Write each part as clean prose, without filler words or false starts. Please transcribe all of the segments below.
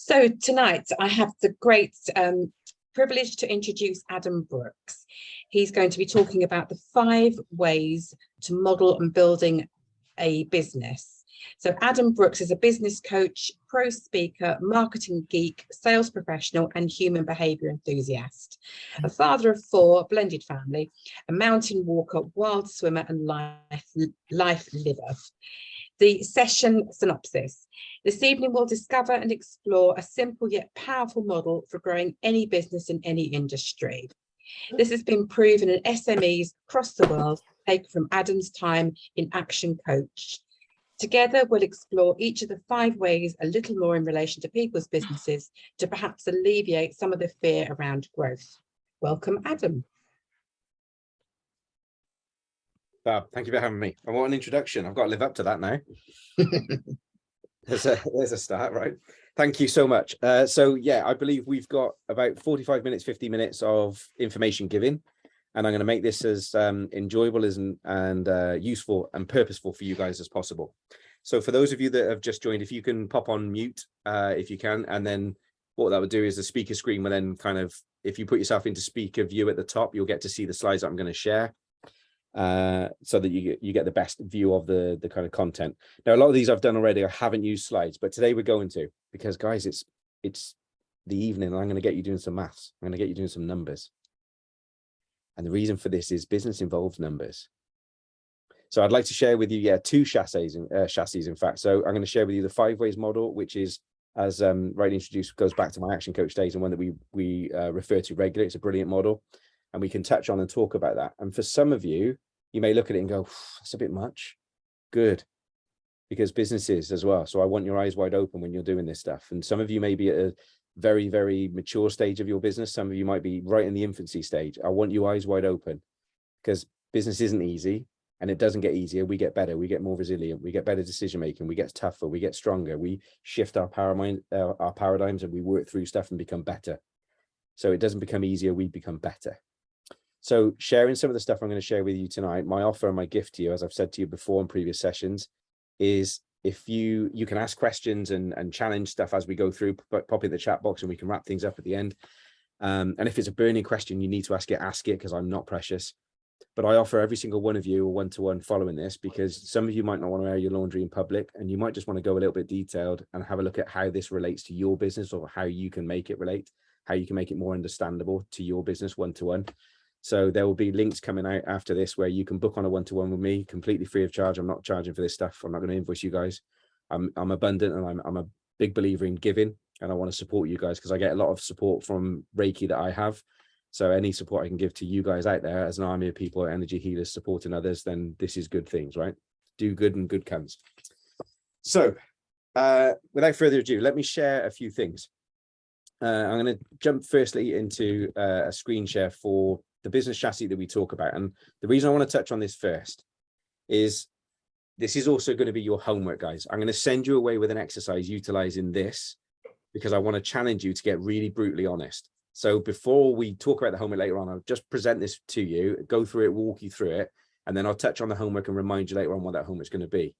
So tonight I have the great privilege to introduce Adam Brooks. He's going to be talking about the 5 ways to model and building a business. So Adam Brooks is a business coach, pro speaker, marketing geek, sales professional, and human behavior enthusiast. A father of 4, blended family, a mountain walker, wild swimmer, and life liver. The session synopsis. This evening we'll discover and explore a simple yet powerful model for growing any business in any industry. This has been proven in SMEs across the world, taken from Adam's time in Action Coach. Together we'll explore each of the 5 ways a little more in relation to people's businesses to perhaps alleviate some of the fear around growth. Welcome, Adam. Bob, thank you for having me. And what an introduction. I've got to live up to that now. There's a start, right? Thank you so much. So yeah, I believe we've got about 45 minutes, 50 minutes of information giving, and I'm going to make this as enjoyable and useful and purposeful for you guys as possible. So for those of you that have just joined, if you can pop on mute, if you can, and then what that would do is the speaker screen will then kind of, if you put yourself into speaker view at the top, you'll get to see the slides that I'm going to share. So that you get the best view of the kind of content. Now, a lot of these I've done already. I haven't used slides, but today we're going to, because guys, it's the evening and I'm going to get you doing some maths. I'm going to get you doing some numbers. And the reason for this is business involves numbers. So I'd like to share with you, 2 chassis, in fact. So I'm going to share with you the 5 ways model, which is, as rightly introduced, goes back to my Action Coach days and one that we refer to regularly. It's a brilliant model. And we can touch on and talk about that. And for some of you, you may look at it and go, that's a bit much. Good. Because businesses as well. So I want your eyes wide open when you're doing this stuff. And some of you may be at a very, very mature stage of your business. Some of you might be right in the infancy stage. I want you eyes wide open, because business isn't easy and it doesn't get easier. We get better. We get more resilient. We get better decision making. We get tougher. We get stronger. We shift our paradigms and we work through stuff and become better. So it doesn't become easier. We become better. So sharing some of the stuff I'm going to share with you tonight, my offer and my gift to you, as I've said to you before in previous sessions, is if you can ask questions and challenge stuff as we go through, pop in the chat box and we can wrap things up at the end. And if it's a burning question, you need to ask it, because I'm not precious. But I offer every single one of you a one-to-one following this, because some of you might not want to air your laundry in public, and you might just want to go a little bit detailed and have a look at how this relates to your business, or how you can make it relate, how you can make it more understandable to your business one-to-one. So there will be links coming out after this where you can book on a one-to-one with me completely free of charge. I'm not charging for this stuff. I'm not going to invoice you guys. I'm abundant, and I'm a big believer in giving, and I want to support you guys because I get a lot of support from Reiki that I have. So any support I can give to you guys out there as an army of people, energy healers supporting others, then this is good things, right? Do good and good comes. So without further ado, let me share a few things. I'm going to jump firstly into a screen share for the business chassis that we talk about. And the reason I want to touch on this first is this is also going to be your homework, guys. I'm going to send you away with an exercise utilizing this, because I want to challenge you to get really brutally honest. So before we talk about the homework later on, I'll just present this to you, go through it, walk you through it, and then I'll touch on the homework and remind you later on what that homework's going to be.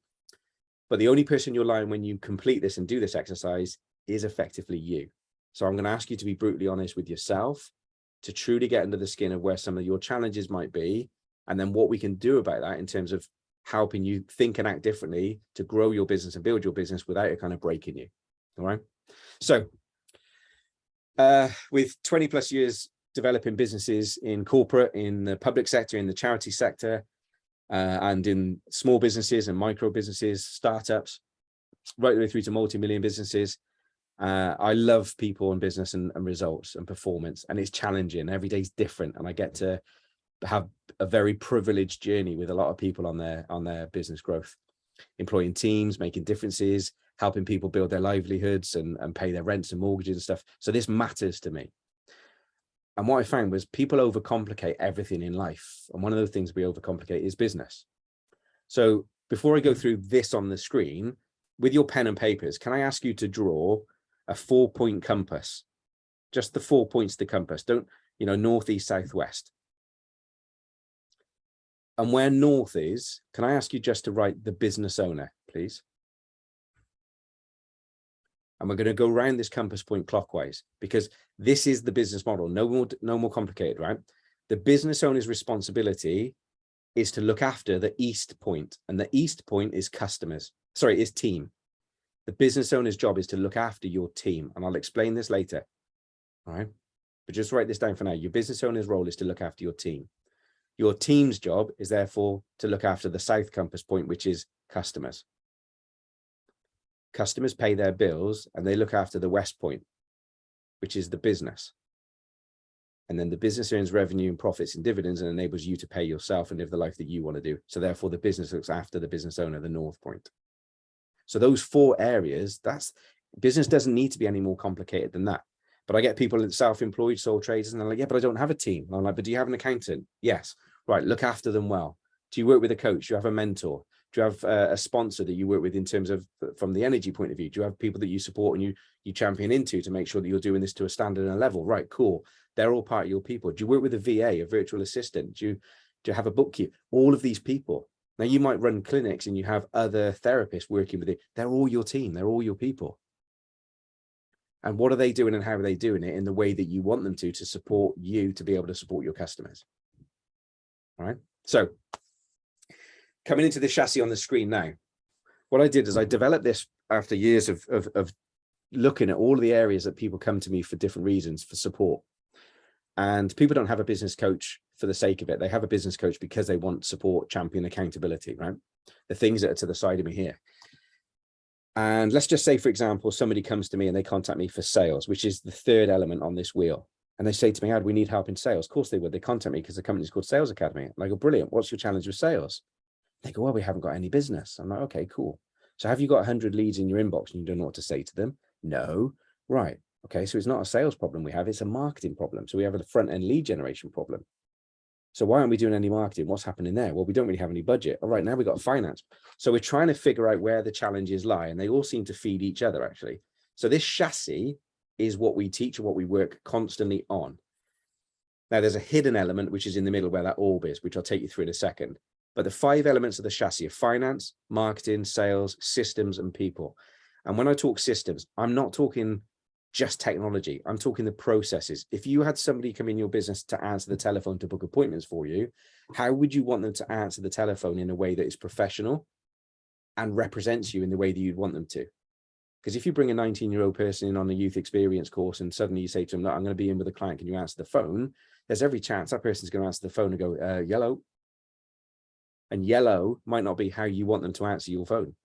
But the only person you're lying when you complete this and do this exercise is effectively you. So I'm going to ask you to be brutally honest with yourself, to truly get under the skin of where some of your challenges might be, and then what we can do about that in terms of helping you think and act differently to grow your business and build your business without it kind of breaking you. All right. So with 20 plus years developing businesses in corporate, in the public sector, in the charity sector, and in small businesses and micro businesses, startups, right the way through to multi-million businesses, I love people and business and results and performance, and it's challenging. Every day's different, and I get to have a very privileged journey with a lot of people on their business growth, employing teams, making differences, helping people build their livelihoods and pay their rents and mortgages and stuff. So this matters to me. And what I found was people overcomplicate everything in life, and one of the things we overcomplicate is business. So before I go through this on the screen, with your pen and papers, can I ask you to draw a 4-point compass? Just the 4 points of the compass. Don't, north, east, south, west. And where north is, can I ask you just to write the business owner, please? And we're going to go around this compass point clockwise, because this is the business model. No more complicated, right? The business owner's responsibility is to look after the east point, and the east point is is team. The business owner's job is to look after your team, and I'll explain this later. All right, but just write this down for now. Your business owner's role is to look after your team. Your team's job is therefore to look after the south compass point, which is customers. Customers pay their bills and they look after the west point, which is the business. And then the business earns revenue and profits and dividends and enables you to pay yourself and live the life that you want to do. So therefore the business looks after the business owner, the north point. So those 4 areas, business doesn't need to be any more complicated than that. But I get people self-employed, sole traders, and they're like, yeah, but I don't have a team. And I'm like, but do you have an accountant? Yes. Right. Look after them well. Do you work with a coach? Do you have a mentor? Do you have a sponsor that you work with in terms of from the energy point of view? Do you have people that you support and you champion into to make sure that you're doing this to a standard and a level? Right. Cool. They're all part of your people. Do you work with a VA, a virtual assistant? Do you have a bookkeeper? All of these people. Now you might run clinics and you have other therapists working with it. They're all your team. They're all your people. And what are they doing and how are they doing it in the way that you want them to support you to be able to support your customers? All right. So coming into the chassis on the screen now, what I did is I developed this after years of looking at all of the areas that people come to me for different reasons for support. And people don't have a business coach for the sake of it. They have a business coach because they want support, champion, accountability, right? The things that are to the side of me here. And let's just say, for example, somebody comes to me and they contact me for sales, which is the 3rd element on this wheel. And they say to me, Ad, we need help in sales. Of course they would. They contact me because the company's called Sales Academy. And I go, brilliant. What's your challenge with sales? They go, well, we haven't got any business. I'm like, okay, cool. So have you got 100 leads in your inbox and you don't know what to say to them? No. Right. Okay. So it's not a sales problem we have. It's a marketing problem. So we have a front end lead generation problem. So why aren't we doing any marketing? What's happening there? Well, we don't really have any budget. All right, now we've got finance. So we're trying to figure out where the challenges lie, and they all seem to feed each other, actually. So this chassis is what we teach and what we work constantly on. Now, there's a hidden element, which is in the middle where that orb is, which I'll take you through in a second. But the 5 elements of the chassis are finance, marketing, sales, systems, and people. And when I talk systems, I'm not talking just technology. I'm talking the processes. If you had somebody come in your business to answer the telephone to book appointments for you, how would you want them to answer the telephone in a way that is professional and represents you in the way that you'd want them to? Because if you bring a 19-year-old person in on a youth experience course and suddenly you say to them, look, I'm going to be in with a client, can you answer the phone? There's every chance that person's going to answer the phone and go, yellow. And yellow might not be how you want them to answer your phone.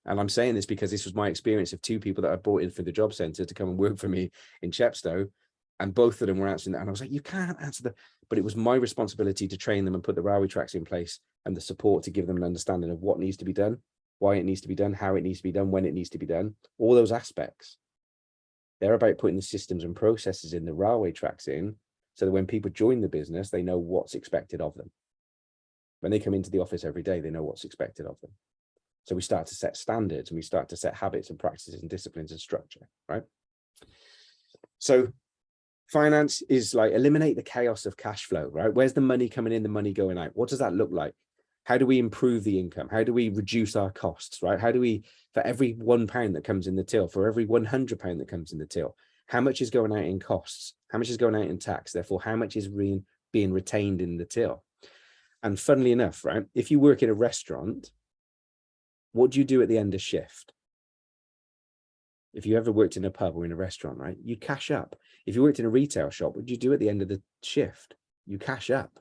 And I'm saying this because this was my experience of 2 people that I brought in for the job centre to come and work for me in Chepstow. And both of them were answering that. And I was like, you can't answer but it was my responsibility to train them and put the railway tracks in place and the support to give them an understanding of what needs to be done, why it needs to be done, how it needs to be done, when it needs to be done, all those aspects. They're about putting the systems and processes in the railway tracks in so that when people join the business, they know what's expected of them. When they come into the office every day, they know what's expected of them. So we start to set standards and we start to set habits and practices and disciplines and structure, right? So finance is like eliminate the chaos of cash flow, right? Where's the money coming in, the money going out? What does that look like? How do we improve the income? How do we reduce our costs, right? How do we, for every £1 that comes in the till, for every £100 that comes in the till, how much is going out in costs? How much is going out in tax? Therefore, how much is being retained in the till? And funnily enough, right, if you work in a restaurant, what do you do at the end of shift? If you ever worked in a pub or in a restaurant, right, you cash up. If you worked in a retail shop, what do you do at the end of the shift? You cash up.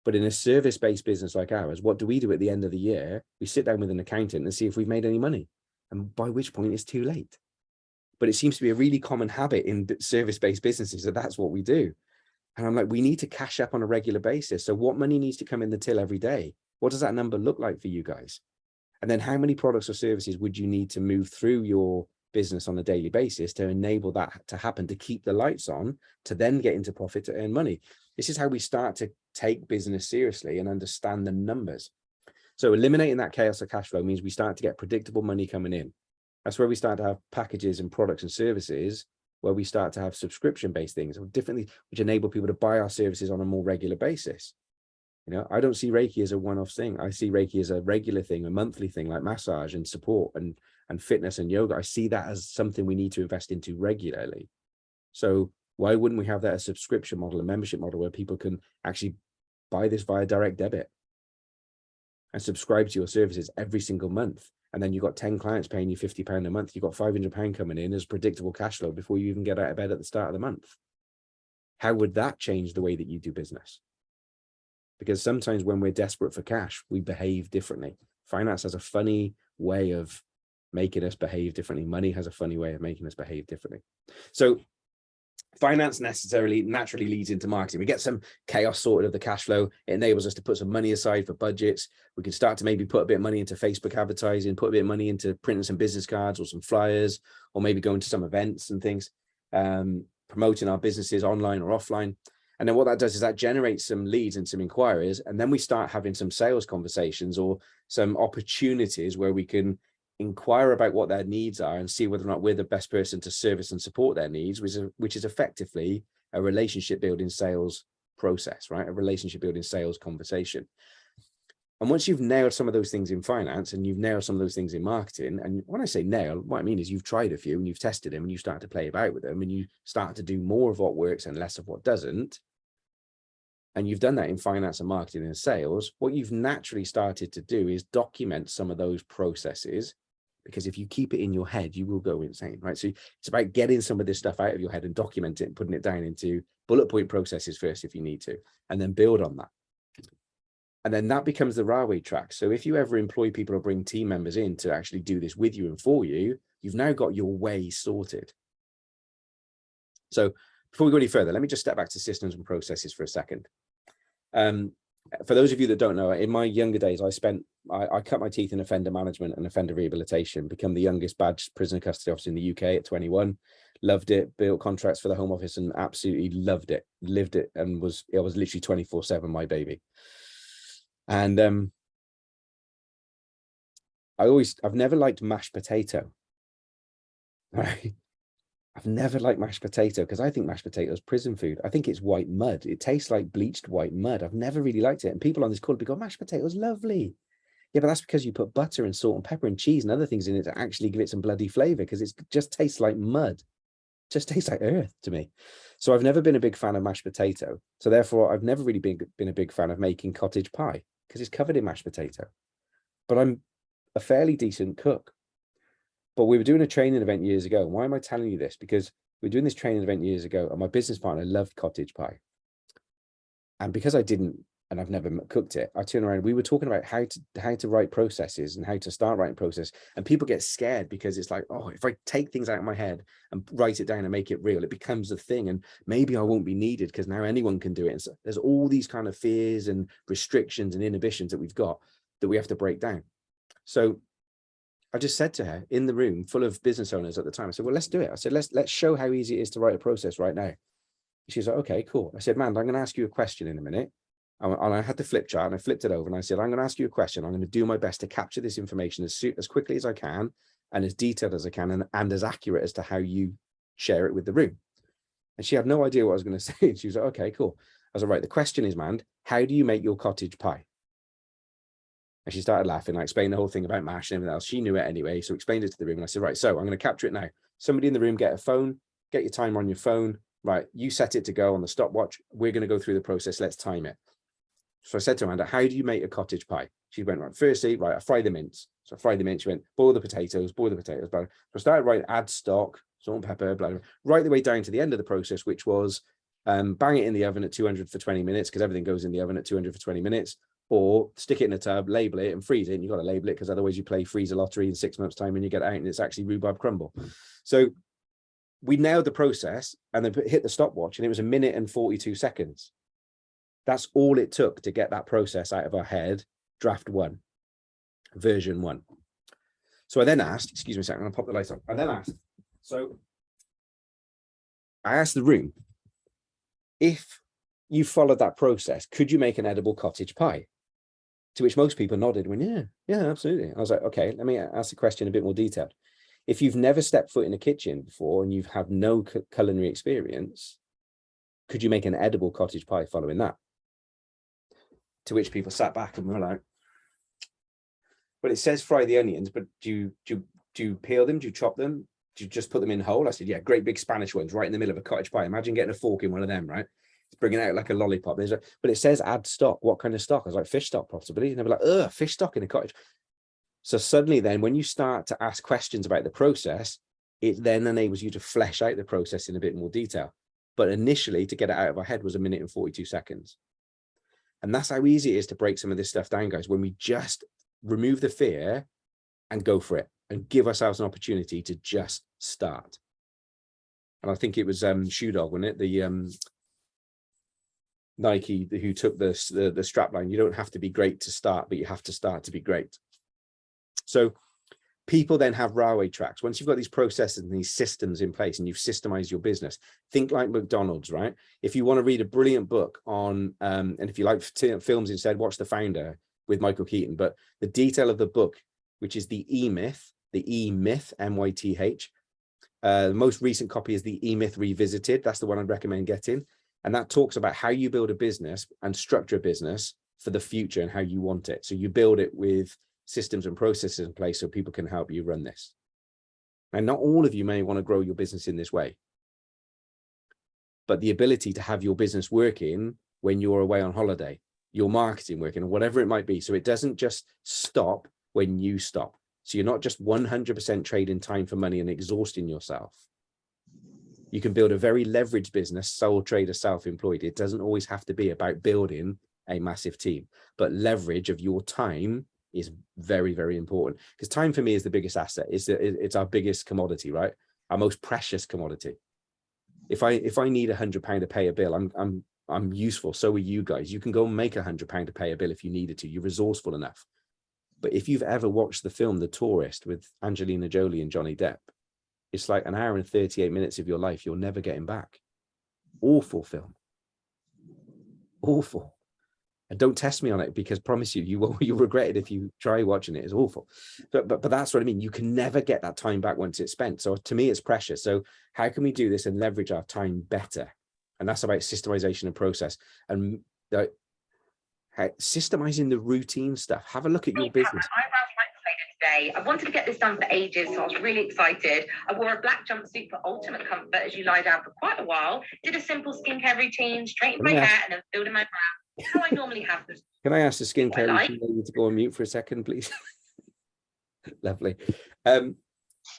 But in a service-based business like ours, what do we do at the end of the year? We sit down with an accountant and see if we've made any money, and by which point it's too late. But it seems to be a really common habit in service-based businesses that that's what we do. And I'm like, we need to cash up on a regular basis. So what money needs to come in the till every day? What does that number look like for you guys? And then how many products or services would you need to move through your business on a daily basis to enable that to happen, to keep the lights on, to then get into profit, to earn money? This is how we start to take business seriously and understand the numbers. So eliminating that chaos of cash flow means we start to get predictable money coming in. That's where we start to have packages and products and services where we start to have subscription-based things or differently, which enable people to buy our services on a more regular basis. You know, I don't see Reiki as a one-off thing. I see Reiki as a regular thing, a monthly thing, like massage and support and and fitness and yoga. I see that as something we need to invest into regularly. So why wouldn't we have that as a subscription model, a membership model, where people can actually buy this via direct debit and subscribe to your services every single month? And then you've got 10 clients paying you £50 a month. You've got £500 coming in as predictable cash flow before you even get out of bed at the start of the month. How would that change the way that you do business? Because sometimes when we're desperate for cash, we behave differently. Finance has a funny way of making us behave differently. Money has a funny way of making us behave differently. So finance naturally leads into marketing. We get some chaos sorted of the cash flow. It enables us to put some money aside for budgets. We can start to maybe put a bit of money into Facebook advertising, put a bit of money into printing some business cards or some flyers, or maybe going to some events and things, promoting our businesses online or offline. And then what that does is that generates some leads and some inquiries. And then we start having some sales conversations or some opportunities where we can inquire about what their needs are and see whether or not we're the best person to service and support their needs, which is effectively a relationship building sales process, right? A relationship building sales conversation. And once you've nailed some of those things in finance and you've nailed some of those things in marketing, and when I say nail, what I mean is you've tried a few and you've tested them and you start to play about with them and you start to do more of what works and less of what doesn't. And you've done that in finance and marketing and sales. What you've naturally started to do is document some of those processes, because if you keep it in your head, you will go insane, right? So it's about getting some of this stuff out of your head and document it and putting it down into bullet point processes first, if you need to, and then build on that. And then that becomes the railway track. So if you ever employ people or bring team members in to actually do this with you and for you, you've now got your way sorted. So before we go any further, let me just step back to systems and processes for a second. For those of you that don't know, in my younger days, I cut my teeth in offender management and offender rehabilitation, become the youngest badged prisoner custody officer in the UK at 21, loved it, built contracts for the Home Office and absolutely loved it, lived it, and it was literally 24/7 my baby. And I've never liked mashed potato, right? I've never liked mashed potato because I think mashed potato is prison food. I think it's white mud. It tastes like bleached white mud. I've never really liked it. And people on this call will be going, mashed potato is lovely. Yeah, but that's because you put butter and salt and pepper and cheese and other things in it to actually give it some bloody flavor, because it just tastes like mud. It just tastes like earth to me. So I've never been a big fan of mashed potato. So therefore, I've never really been a big fan of making cottage pie because it's covered in mashed potato. But I'm a fairly decent cook. But we were doing a training event years ago. Why am I telling you this? Because we were doing this training event years ago and my business partner loved cottage pie. And because I didn't, and I've never cooked it, I turned around, we were talking about how to write processes and how to start writing process. And people get scared because it's like, oh, if I take things out of my head and write it down and make it real, it becomes a thing. And maybe I won't be needed because now anyone can do it. And so there's all these kind of fears and restrictions and inhibitions that we've got that we have to break down. So I just said to her in the room full of business owners at the time, I said, well, let's do it. I said, let's show how easy it is to write a process right now. She's like, okay, cool. I said, man, I'm going to ask you a question in a minute. And I had the flip chart and I flipped it over and I said, I'm going to ask you a question. I'm going to do my best to capture this information as quickly as I can and as detailed as I can and as accurate as to how you share it with the room. And she had no idea what I was going to say. And she was like, okay, cool. I was like, right, the question is, man, how do you make your cottage pie? And she started laughing. I explained the whole thing about mash and everything else. She knew it anyway. So explained it to the room. And I said, right, so I'm going to capture it now. Somebody in the room, get a phone, get your timer on your phone. Right, you set it to go on the stopwatch. We're going to go through the process. Let's time it. So I said to Amanda, how do you make a cottage pie? She went, right, firstly, right, I fry the mince. So I fried the mince. She went, boil the potatoes, blah. So I started, right, add stock, salt and pepper, blah, right the way down to the end of the process, which was bang it in the oven at 200 for 20 minutes, because everything goes in the oven at 200 for 20 minutes. Or stick it in a tub, label it and freeze it. And you've got to label it because otherwise you play freezer lottery in 6 months' time and you get out and it's actually rhubarb crumble. So we nailed the process and then hit the stopwatch and it was 1 minute and 42 seconds. That's all it took to get that process out of our head, draft 1, version 1. So I then asked, excuse me a second, I'm gonna pop the light on. I asked the room, if you followed that process, could you make an edible cottage pie? To which most people nodded and went, yeah, absolutely. I was like, okay, let me ask the question a bit more detailed. If you've never stepped foot in a kitchen before and you've had no culinary experience, could you make an edible cottage pie following that? To which people sat back and were like, well, it says fry the onions, but do Do you peel them? Do you chop them? Do you just put them in whole? I said, yeah, great big Spanish ones right in the middle of a cottage pie. Imagine getting a fork in one of them, right? It's bringing out like a lollipop. But it says add stock. What kind of stock? I was like, fish stock, possibly. And they were like, ugh, fish stock in a cottage. So suddenly then when you start to ask questions about the process, it then enables you to flesh out the process in a bit more detail. But initially, to get it out of our head was 1 minute and 42 seconds. And that's how easy it is to break some of this stuff down, guys, when we just remove the fear and go for it and give ourselves an opportunity to just start. And I think it was Shoe Dog, wasn't it? The Nike who took the strap line. You don't have to be great to start, but you have to start to be great. So people then have railway tracks. Once you've got these processes and these systems in place and you've systemized your business, think like McDonald's, right? If you want to read a brilliant book on, and if you like films instead, watch The Founder with Michael Keaton. But the detail of the book, which is the E-Myth, M-Y-T-H. The most recent copy is the E-Myth Revisited. That's the one I'd recommend getting. And that talks about how you build a business and structure a business for the future and how you want it. So you build it with systems and processes in place so people can help you run this. And not all of you may want to grow your business in this way, but the ability to have your business working when you're away on holiday, your marketing working, or whatever it might be. So it doesn't just stop when you stop. So you're not just 100% trading time for money and exhausting yourself. You can build a very leveraged business, sole trader, self-employed. It doesn't always have to be about building a massive team, but leverage of your time is very, very important, because time for me is the biggest asset. It's our biggest commodity, right? Our most precious commodity. If I need £100 to pay a bill, I'm useful. So are you guys. You can go and make £100 to pay a bill if you needed to. You're resourceful enough. But if you've ever watched the film The Tourist with Angelina Jolie and Johnny Depp, it's like an hour and 38 minutes of your life you're never getting back. Awful film. Awful. And don't test me on it, because I promise you, you'll regret it if you try watching it. It's awful. But that's what I mean. You can never get that time back once it's spent. So to me, it's precious. So how can we do this and leverage our time better? And that's about systemization and process. And systemizing the routine stuff. Have a look at your business. Today. I wanted to get this done for ages, so I was really excited. I wore a black jumpsuit for ultimate comfort as you lie down for quite a while, did a simple skincare routine, straightened my hair, and then filled in my brow. How I normally have this. Can I ask the skincare routine to go on mute for a second, please? Lovely.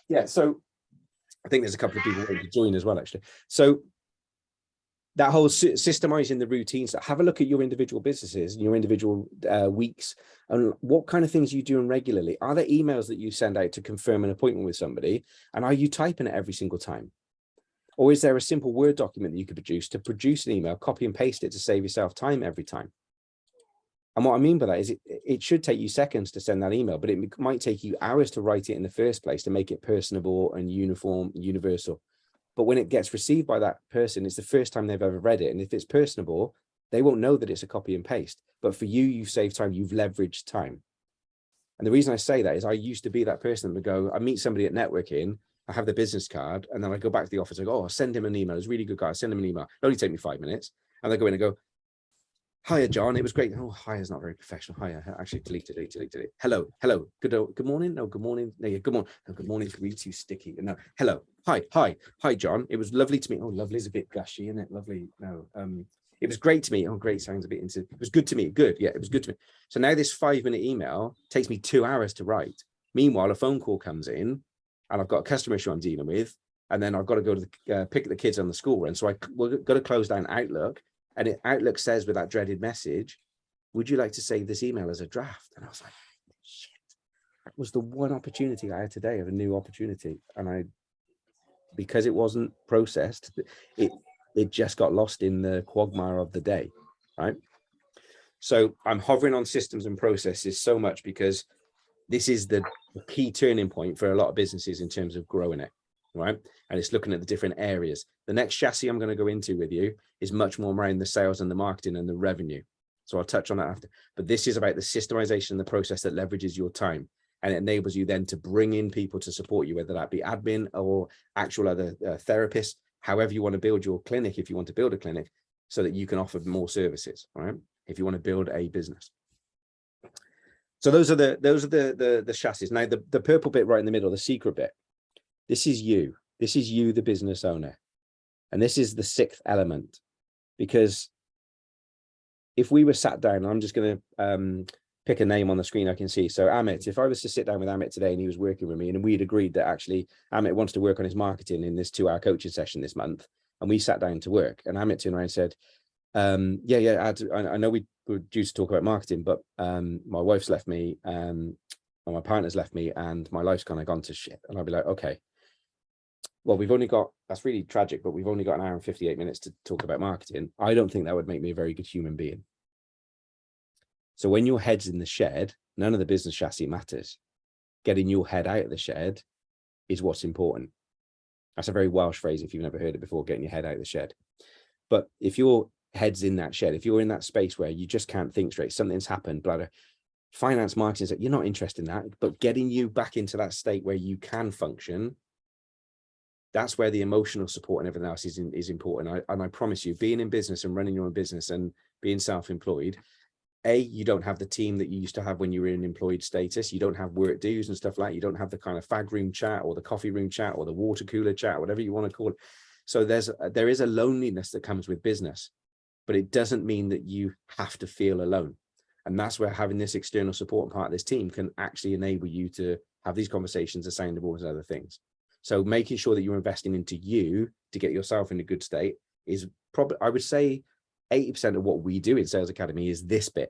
Yeah, so I think there's a couple of people waiting to join as well, actually. So that whole systemizing the routines, have a look at your individual businesses and your individual weeks, and what kind of things you doing regularly. Are there emails that you send out to confirm an appointment with somebody, and are you typing it every single time? Or is there a simple Word document that you could produce an email, copy and paste it to save yourself time every time? And what I mean by that is it should take you seconds to send that email, but it might take you hours to write it in the first place to make it personable and uniform, universal. But when it gets received by that person, it's the first time they've ever read it. And if it's personable, they won't know that it's a copy and paste. But for you, you've saved time, you've leveraged time. And the reason I say that is I used to be that person that would go, I meet somebody at networking, I have the business card, and then I go back to the office, I go, oh, I'll send him an email. He's a really good guy. I'll send him an email. It'll only take me 5 minutes. And they go in and go, hiya, John. It was great. Oh, hiya is not very professional. Hiya. Actually, delete it. Hello. Good morning. No, good morning. No, yeah, good morning. No, good morning. It's really too sticky. No, hello. Hi, John. It was lovely to meet. Oh, lovely is a bit gushy, isn't it? Lovely. No, it was great to meet. Oh, great sounds a bit into. It was good to meet. Good. Yeah, it was good to me. So now this 5-minute email takes me 2 hours to write. Meanwhile, a phone call comes in, and I've got a customer issue I'm dealing with, and then I've got to go to the pick the kids on the school run. So we've got to close down Outlook. And Outlook says with that dreaded message, would you like to save this email as a draft? And I was like, shit, that was the one opportunity I had today of a new opportunity. And because it wasn't processed, it just got lost in the quagmire of the day, right? So I'm hovering on systems and processes so much because this is the key turning point for a lot of businesses in terms of growing it. Right. And it's looking at the different areas. The next chassis I'm going to go into with you is much more around the sales and the marketing and the revenue. So I'll touch on that after. But this is about the systemization and the process that leverages your time, and it enables you then to bring in people to support you, whether that be admin or actual other therapists, however you want to build your clinic, if you want to build a clinic, so that you can offer more services. All right. If you want to build a business. So those are the chassis. Now the purple bit right in the middle, the secret bit. This is you. This is you, the business owner. And this is the sixth element. Because if we were sat down, I'm just going to pick a name on the screen I can see. So Amit, if I was to sit down with Amit today and he was working with me and we'd agreed that actually Amit wants to work on his marketing in this 2-hour coaching session this month, and we sat down to work, and Amit turned around and said, I know we were due to talk about marketing, but my wife's left me, and my partner's left me, and my life's kind of gone to shit. And I'll be like, okay, well, we've only got, that's really tragic, but we've only got an hour and 58 minutes to talk about marketing. I don't think that would make me a very good human being. So when your head's in the shed, none of the business chassis matters. Getting your head out of the shed is what's important. That's a very Welsh phrase if you've never heard it before, getting your head out of the shed. But if your head's in that shed, if you're in that space where you just can't think straight, something's happened, blah, blah, finance, marketing, you're not interested in that, but getting you back into that state where you can function, that's where the emotional support and everything else is important. And I promise you, being in business and running your own business and being self-employed, you don't have the team that you used to have when you were in employed status. You don't have work dues and stuff like that. You don't have the kind of fag room chat or the coffee room chat or the water cooler chat, whatever you want to call it. So there is a loneliness that comes with business, but it doesn't mean that you have to feel alone. And that's where having this external support and part of this team can actually enable you to have these conversations, the sound boards and other things. So making sure that you're investing into you to get yourself in a good state is probably, I would say, 80% of what we do in Sales Academy is this bit.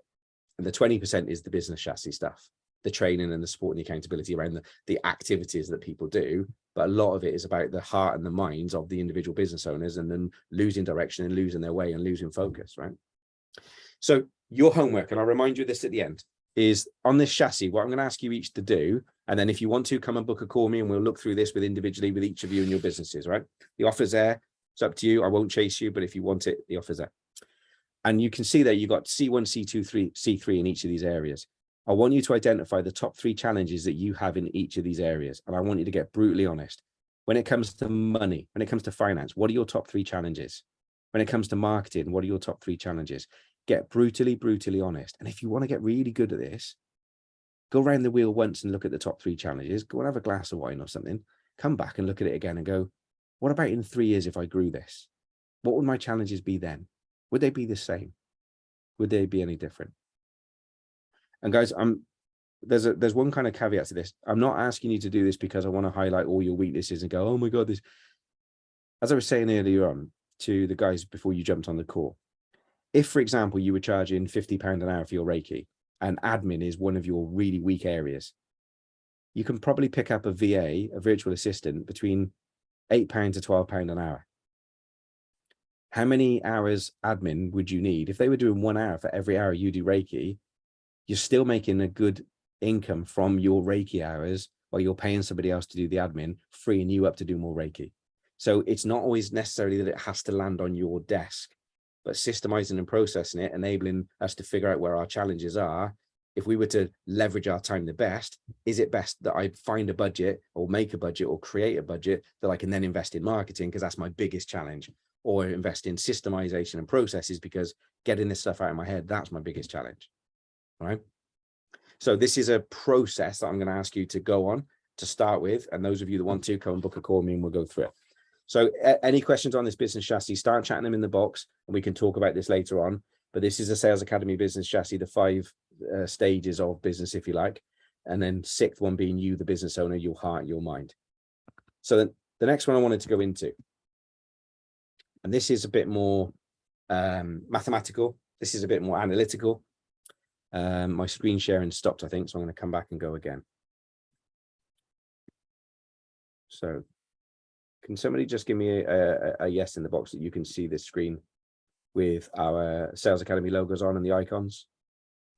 And the 20% is the business chassis stuff, the training and the support and the accountability around the activities that people do. But a lot of it is about the heart and the minds of the individual business owners, and then losing direction and losing their way and losing focus, right? So your homework, and I'll remind you of this at the end, is on this chassis, what I'm going to ask you each to do. And then if you want to, come and book a call me and we'll look through this individually with each of you and your businesses, right? The offer's there. It's up to you. I won't chase you, but if you want it, the offer's there. And you can see that you've got C1, C2, C3 in each of these areas. I want you to identify the top 3 challenges that you have in each of these areas. And I want you to get brutally honest. When it comes to money, when it comes to finance, what are your top 3 challenges? When it comes to marketing, what are your top 3 challenges? Get brutally honest. And if you want to get really good at this, go around the wheel once and look at the top 3 challenges. Go and have a glass of wine or something. Come back and look at it again and go, what about in 3 years if I grew this? What would my challenges be then? Would they be the same? Would they be any different? And guys, there's one kind of caveat to this. I'm not asking you to do this because I want to highlight all your weaknesses and go, oh my God, this. As I was saying earlier on to the guys before you jumped on the call, if, for example, you were charging £50 an hour for your Reiki and admin is one of your really weak areas, you can probably pick up a VA, a virtual assistant, between £8 to £12 an hour. How many hours admin would you need? If they were doing 1 hour for every hour you do Reiki, you're still making a good income from your Reiki hours while you're paying somebody else to do the admin, freeing you up to do more Reiki. So it's not always necessarily that it has to land on your desk, but systemizing and processing it, enabling us to figure out where our challenges are. If we were to leverage our time the best, is it best that I find a budget or make a budget or create a budget that I can then invest in marketing because that's my biggest challenge, or invest in systemization and processes because getting this stuff out of my head, that's my biggest challenge, right? So this is a process that I'm going to ask you to go on to start with. And those of you that want to, come and book a call with me and we'll go through it. So any questions on this business chassis, start chatting them in the box and we can talk about this later on. But this is a Sales Academy business chassis, the 5 stages of business, if you like. And then 6th one being you, the business owner, your heart, your mind. So then the next one I wanted to go into, and this is a bit more mathematical. This is a bit more analytical. My screen sharing stopped, I think, so I'm going to come back and go again. So can somebody just give me a yes in the box that you can see this screen with our Sales Academy logos on and the icons,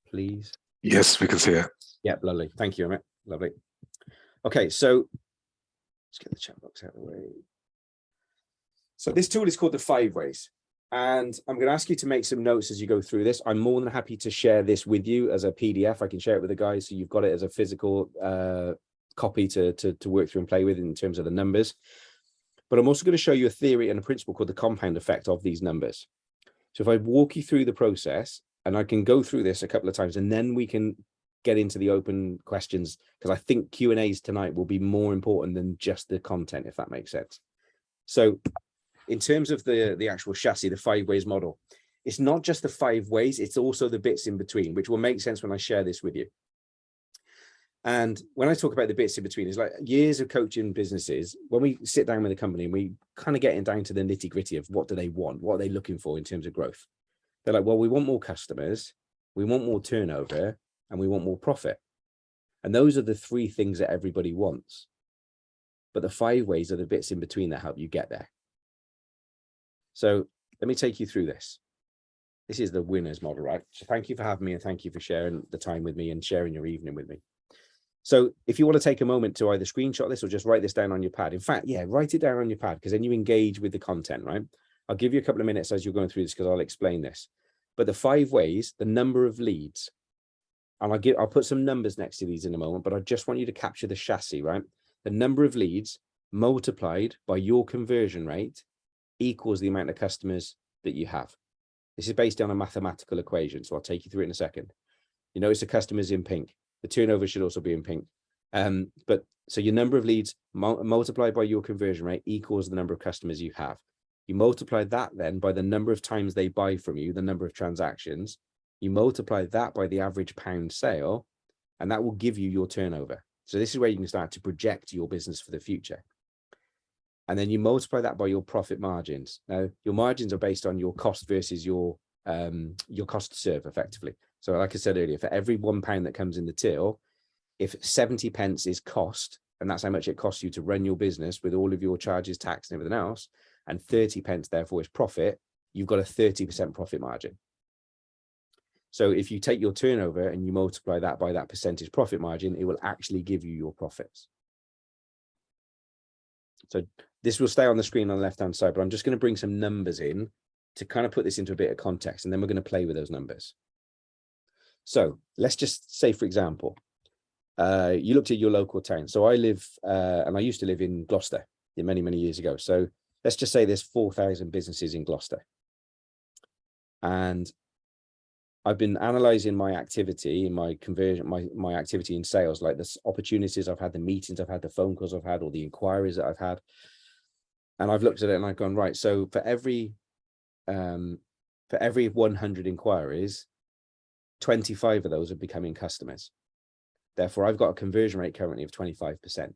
please? Yes, we can see it. Yeah, lovely. Thank you, Amit. Lovely. Okay, so let's get the chat box out of the way. So this tool is called the 5 ways. And I'm going to ask you to make some notes as you go through this. I'm more than happy to share this with you as a PDF. I can share it with the guys, so you've got it as a physical copy to work through and play with in terms of the numbers. But I'm also going to show you a theory and a principle called the compound effect of these numbers. So if I walk you through the process, and I can go through this a couple of times, and then we can get into the open questions, because I think Q&As tonight will be more important than just the content, if that makes sense. So in terms of the actual chassis, the 5 ways model, it's not just the 5 ways, it's also the bits in between, which will make sense when I share this with you. And when I talk about the bits in between, it's like years of coaching businesses. When we sit down with a company and we kind of getting down to the nitty gritty of what do they want, what are they looking for in terms of growth? They're like, well, we want more customers, we want more turnover, and we want more profit. And those are the 3 things that everybody wants. But the 5 ways are the bits in between that help you get there. So let me take you through this. This is the winners model, right? So thank you for having me, and thank you for sharing the time with me and sharing your evening with me. So if you want to take a moment to either screenshot this or just write this down on your pad. In fact, yeah, write it down on your pad, because then you engage with the content, right? I'll give you a couple of minutes as you're going through this, because I'll explain this. But the 5 ways, the number of leads, and I'll put some numbers next to these in a moment, but I just want you to capture the chassis, right? The number of leads multiplied by your conversion rate equals the amount of customers that you have. This is based on a mathematical equation, so I'll take you through it in a second. You notice the customers in pink. The turnover should also be in pink. But so your number of leads multiplied by your conversion rate equals the number of customers you have. You multiply that then by the number of times they buy from you, the number of transactions. You multiply that by the average pound sale, and that will give you your turnover. So this is where you can start to project your business for the future. And then you multiply that by your profit margins. Now, your margins are based on your cost versus your cost to serve, effectively. So like I said earlier, for every £1 that comes in the till, if 70 pence is cost, and that's how much it costs you to run your business with all of your charges, tax and everything else, and 30 pence therefore is profit, you've got a 30% profit margin. So if you take your turnover and you multiply that by that percentage profit margin, it will actually give you your profits. So this will stay on the screen on the left-hand side, but I'm just going to bring some numbers in to kind of put this into a bit of context, and then we're going to play with those numbers. So let's just say, for example, you looked at your local town. So I live, and I used to live in Gloucester many, many years ago. So let's just say there's 4,000 businesses in Gloucester. And I've been analyzing my activity in my conversion, my activity in sales, like the opportunities I've had, the meetings I've had, the phone calls I've had, or the inquiries that I've had. And I've looked at it and I've gone, right, so for every 100 inquiries, 25 of those are becoming customers. Therefore, I've got a conversion rate currently of 25%.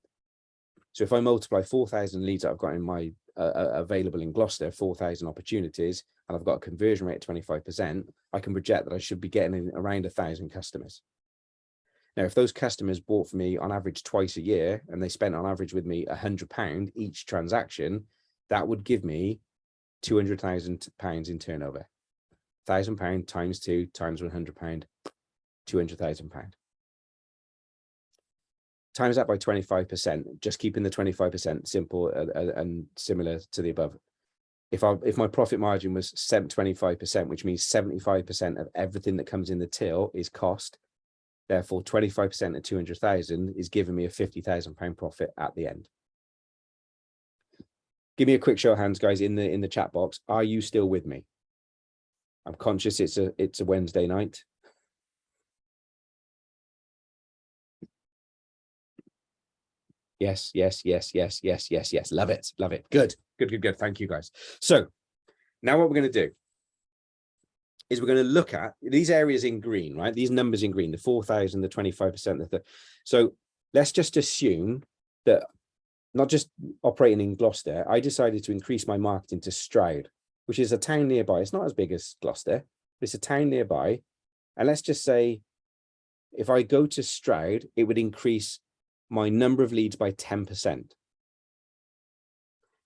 So if I multiply 4,000 leads that I've got in my available in Gloucester, 4,000 opportunities, and I've got a conversion rate of 25%, I can project that I should be getting in around 1,000 customers. Now, if those customers bought for me on average twice a year, and they spent on average with me £100 each transaction, that would give me £200,000 in turnover. £1,000 times 2 times £100, £200,000. Times that by 25%, just keeping the 25% simple and similar to the above. If my profit margin was 25%, which means 75% of everything that comes in the till is cost, therefore 25% of 200,000 is giving me a £50,000 profit at the end. Give me a quick show of hands, guys, in the chat box. Are you still with me? I'm conscious it's a Wednesday night. Yes, yes, yes, yes, yes, yes, yes. Love it, love it. Good, good, good, good. Thank you, guys. So now what we're going to do is we're going to look at these areas in green, right? These numbers in green, the 4,000, the 25%. So let's just assume that not just operating in Gloucester, I decided to increase my marketing to Stroud, which is a town nearby. It's not as big as Gloucester, but it's a town nearby. And let's just say if I go to Stroud, it would increase my number of leads by 10%.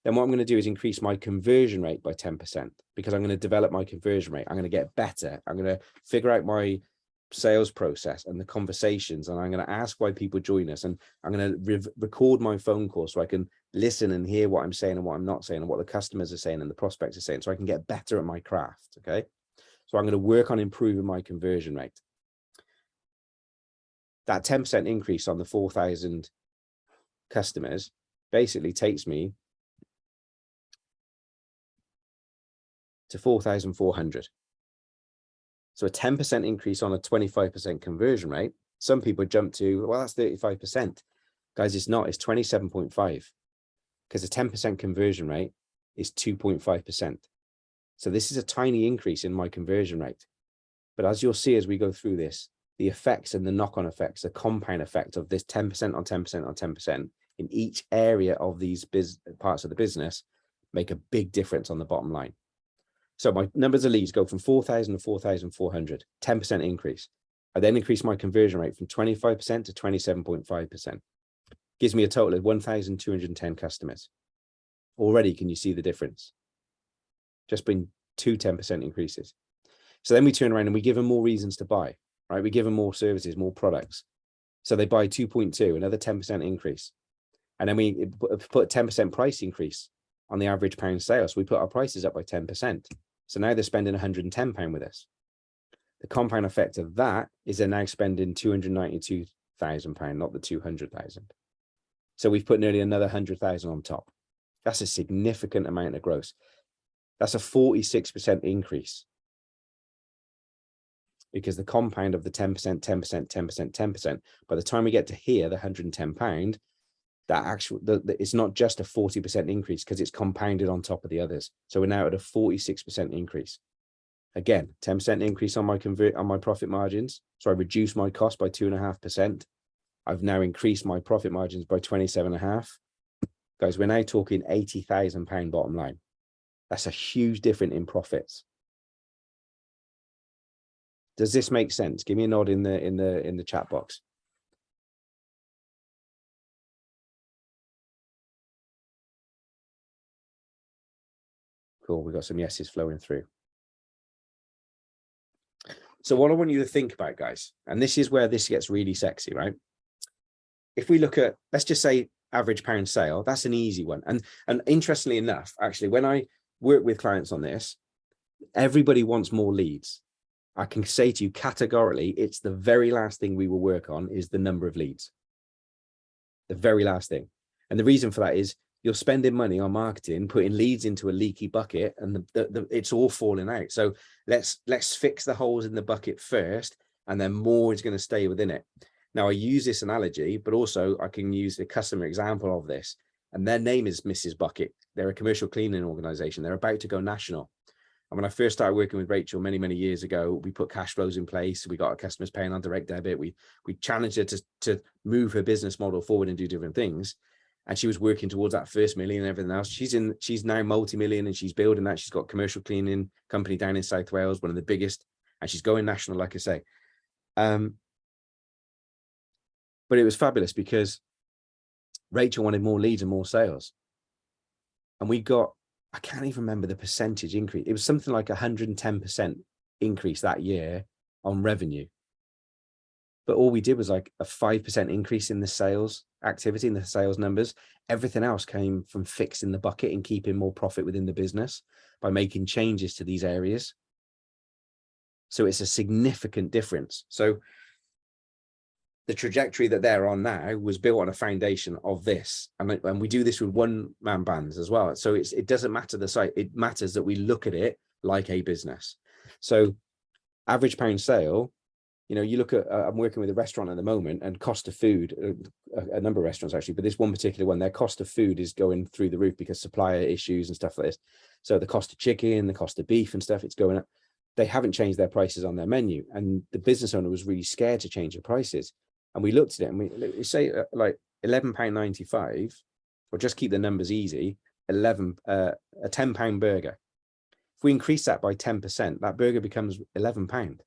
Then what I'm going to do is increase my conversion rate by 10%, because I'm going to develop my conversion rate. I'm going to get better. I'm going to figure out my sales process and the conversations, and I'm going to ask why people join us, and I'm going to record my phone call so I can listen and hear what I'm saying and what I'm not saying, and what the customers are saying and the prospects are saying, so I can get better at my craft. Okay, so I'm going to work on improving my conversion rate. That 10% increase on the 4,000 customers basically takes me to 4,400. So a 10% increase on a 25% conversion rate Some people jump to, well, that's 35%. Guys, it's not, it's 27.5, because the 10% conversion rate is 2.5%. So this is a tiny increase in my conversion rate. But as you'll see, as we go through this, the effects and the knock-on effects, the compound effect of this 10% on 10% on 10% in each area of these parts of the business make a big difference on the bottom line. So my numbers of leads go from 4,000 to 4,400, 10% increase. I then increase my conversion rate from 25% to 27.5%. Gives me a total of 1,210 customers. Already, can you see the difference? Just been 10% increases. So then we turn around and we give them more reasons to buy, right? We give them more services, more products. So they buy 2.2, another 10% increase. And then we put a 10% price increase on the average pound sale. So we put our prices up by 10%. So now they're spending £110 with us. The compound effect of that is they're now spending £292,000, not the 200,000. So we've put nearly another 100,000 on top. That's a significant amount of growth. That's a 46% increase. Because the compound of the 10%, 10%, 10%, 10%, by the time we get to here, the £110, that actual, it's not just a 40% increase because it's compounded on top of the others. So we're now at a 46% increase. Again, 10% increase on my profit margins. So I reduced my cost by 2.5%. I've now increased my profit margins by 27.5%. Guys, we're now talking £80,000 bottom line. That's a huge difference in profits. Does this make sense? Give me a nod in the chat box. Cool, we've got some yeses flowing through. So what I want you to think about, guys, and this is where this gets really sexy, right? If we look at, let's just say average pound sale, that's an easy one. And interestingly enough, actually, when I work with clients on this, everybody wants more leads. I can say to you categorically, it's the very last thing we will work on is the number of leads. The very last thing. And the reason for that is you're spending money on marketing, putting leads into a leaky bucket, and it's all falling out. So let's fix the holes in the bucket first, and then more is going to stay within it. Now, I use this analogy, but also I can use a customer example of this. And their name is Mrs. Bucket. They're a commercial cleaning organization. They're about to go national. And when I first started working with Rachel many, many years ago, we put cash flows in place. We got our customers paying on direct debit. We challenged her to move her business model forward and do different things. And she was working towards that first million and everything else. She's now multi-million, and she's building that. She's got a commercial cleaning company down in South Wales, one of the biggest, and she's going national, like I say. But it was fabulous because Rachel wanted more leads and more sales. And we got, I can't even remember the percentage increase. It was something like 110% increase that year on revenue. But all we did was like a 5% increase in the sales activity, in the sales numbers. Everything else came from fixing the bucket and keeping more profit within the business by making changes to these areas. So it's a significant difference. So the trajectory that they're on now was built on a foundation of this. And we do this with one-man bands as well. So it doesn't matter the site. It matters that we look at it like a business. So average pound sale, you know, you look at, I'm working with a restaurant at the moment, and cost of food, a number of restaurants actually, but this one particular one, their cost of food is going through the roof because supplier issues and stuff like this. So the cost of chicken, the cost of beef and stuff, it's going up. They haven't changed their prices on their menu. And the business owner was really scared to change the prices. And we looked at it and we say like £11.95, or just keep the numbers easy, a £10 burger. If we increase that by 10%, that burger becomes £11.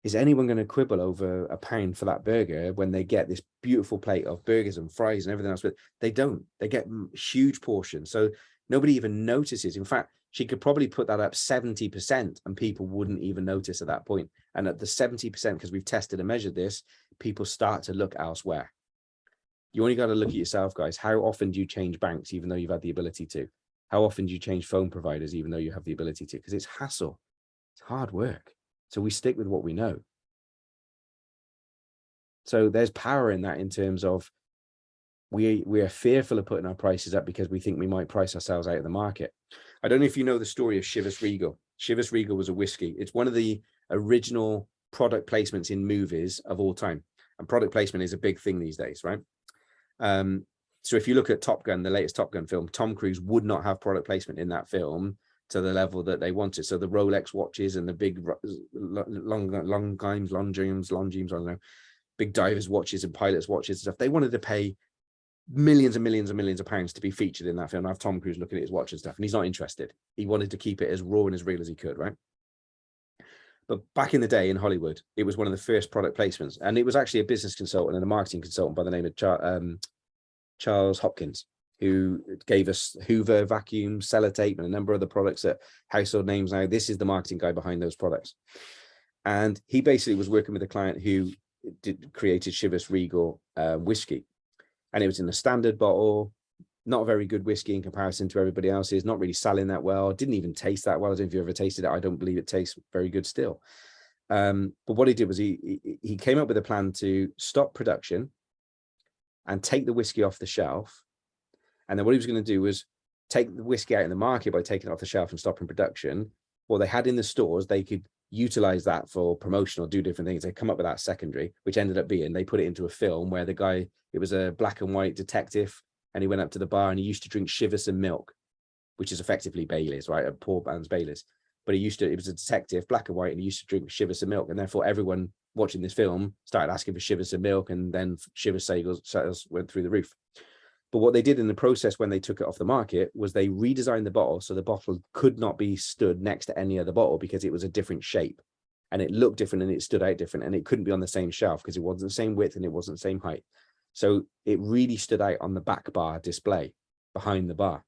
Is anyone going to quibble over a pound for that burger when they get this beautiful plate of burgers and fries and everything else? But they don't. They get huge portions. So nobody even notices. In fact, she could probably put that up 70% and people wouldn't even notice at that point. And at the 70%, because we've tested and measured this, people start to look elsewhere. You only got to look at yourself, guys. How often do you change banks, even though you've had the ability to? How often do you change phone providers, even though you have the ability to? Because it's hassle. It's hard work. So we stick with what we know. So there's power in that, in terms of we are fearful of putting our prices up because we think we might price ourselves out of the market. I don't know if you know the story of Chivas Regal. Chivas Regal was a whiskey. It's one of the original product placements in movies of all time. And product placement is a big thing these days, right? So if you look at Top Gun, the latest Top Gun film, Tom Cruise would not have product placement in that film to the level that they wanted. So the Rolex watches and the big long games, I don't know, big divers watches and pilots watches and stuff, they wanted to pay millions and millions and millions of pounds to be featured in that film. I have Tom Cruise looking at his watch and stuff, and he's not interested. He wanted to keep it as raw and as real as he could, right? But back in the day in Hollywood, it was one of the first product placements, and it was actually a business consultant and a marketing consultant by the name of Charles Hopkins, who gave us Hoover vacuum, Sellotape, and a number of other products that household names now. This is the marketing guy behind those products. And he basically was working with a client who created Chivas Regal whiskey. And it was in a standard bottle, not a very good whiskey in comparison to everybody else's, not really selling that well, didn't even taste that well. I don't know if you ever tasted it. I don't believe it tastes very good still. But what he did was he came up with a plan to stop production and take the whiskey off the shelf. And then what he was going to do was take the whiskey out in the market by taking it off the shelf and stopping production. What they had in the stores, they could utilize that for promotion or do different things. They come up with that secondary, which ended up being, they put it into a film where the guy, it was a black and white detective, and he went up to the bar and he used to drink Chivas and milk, which is effectively Baileys, right? A poor man's Baileys. But it was a detective, black and white, and he used to drink Chivas and milk. And therefore everyone watching this film started asking for Chivas and milk, and then Chivas sales went through the roof. But what they did in the process when they took it off the market was they redesigned the bottle so the bottle could not be stood next to any other bottle because it was a different shape and it looked different and it stood out different, and it couldn't be on the same shelf because it wasn't the same width and it wasn't the same height. So it really stood out on the back bar display behind the bar.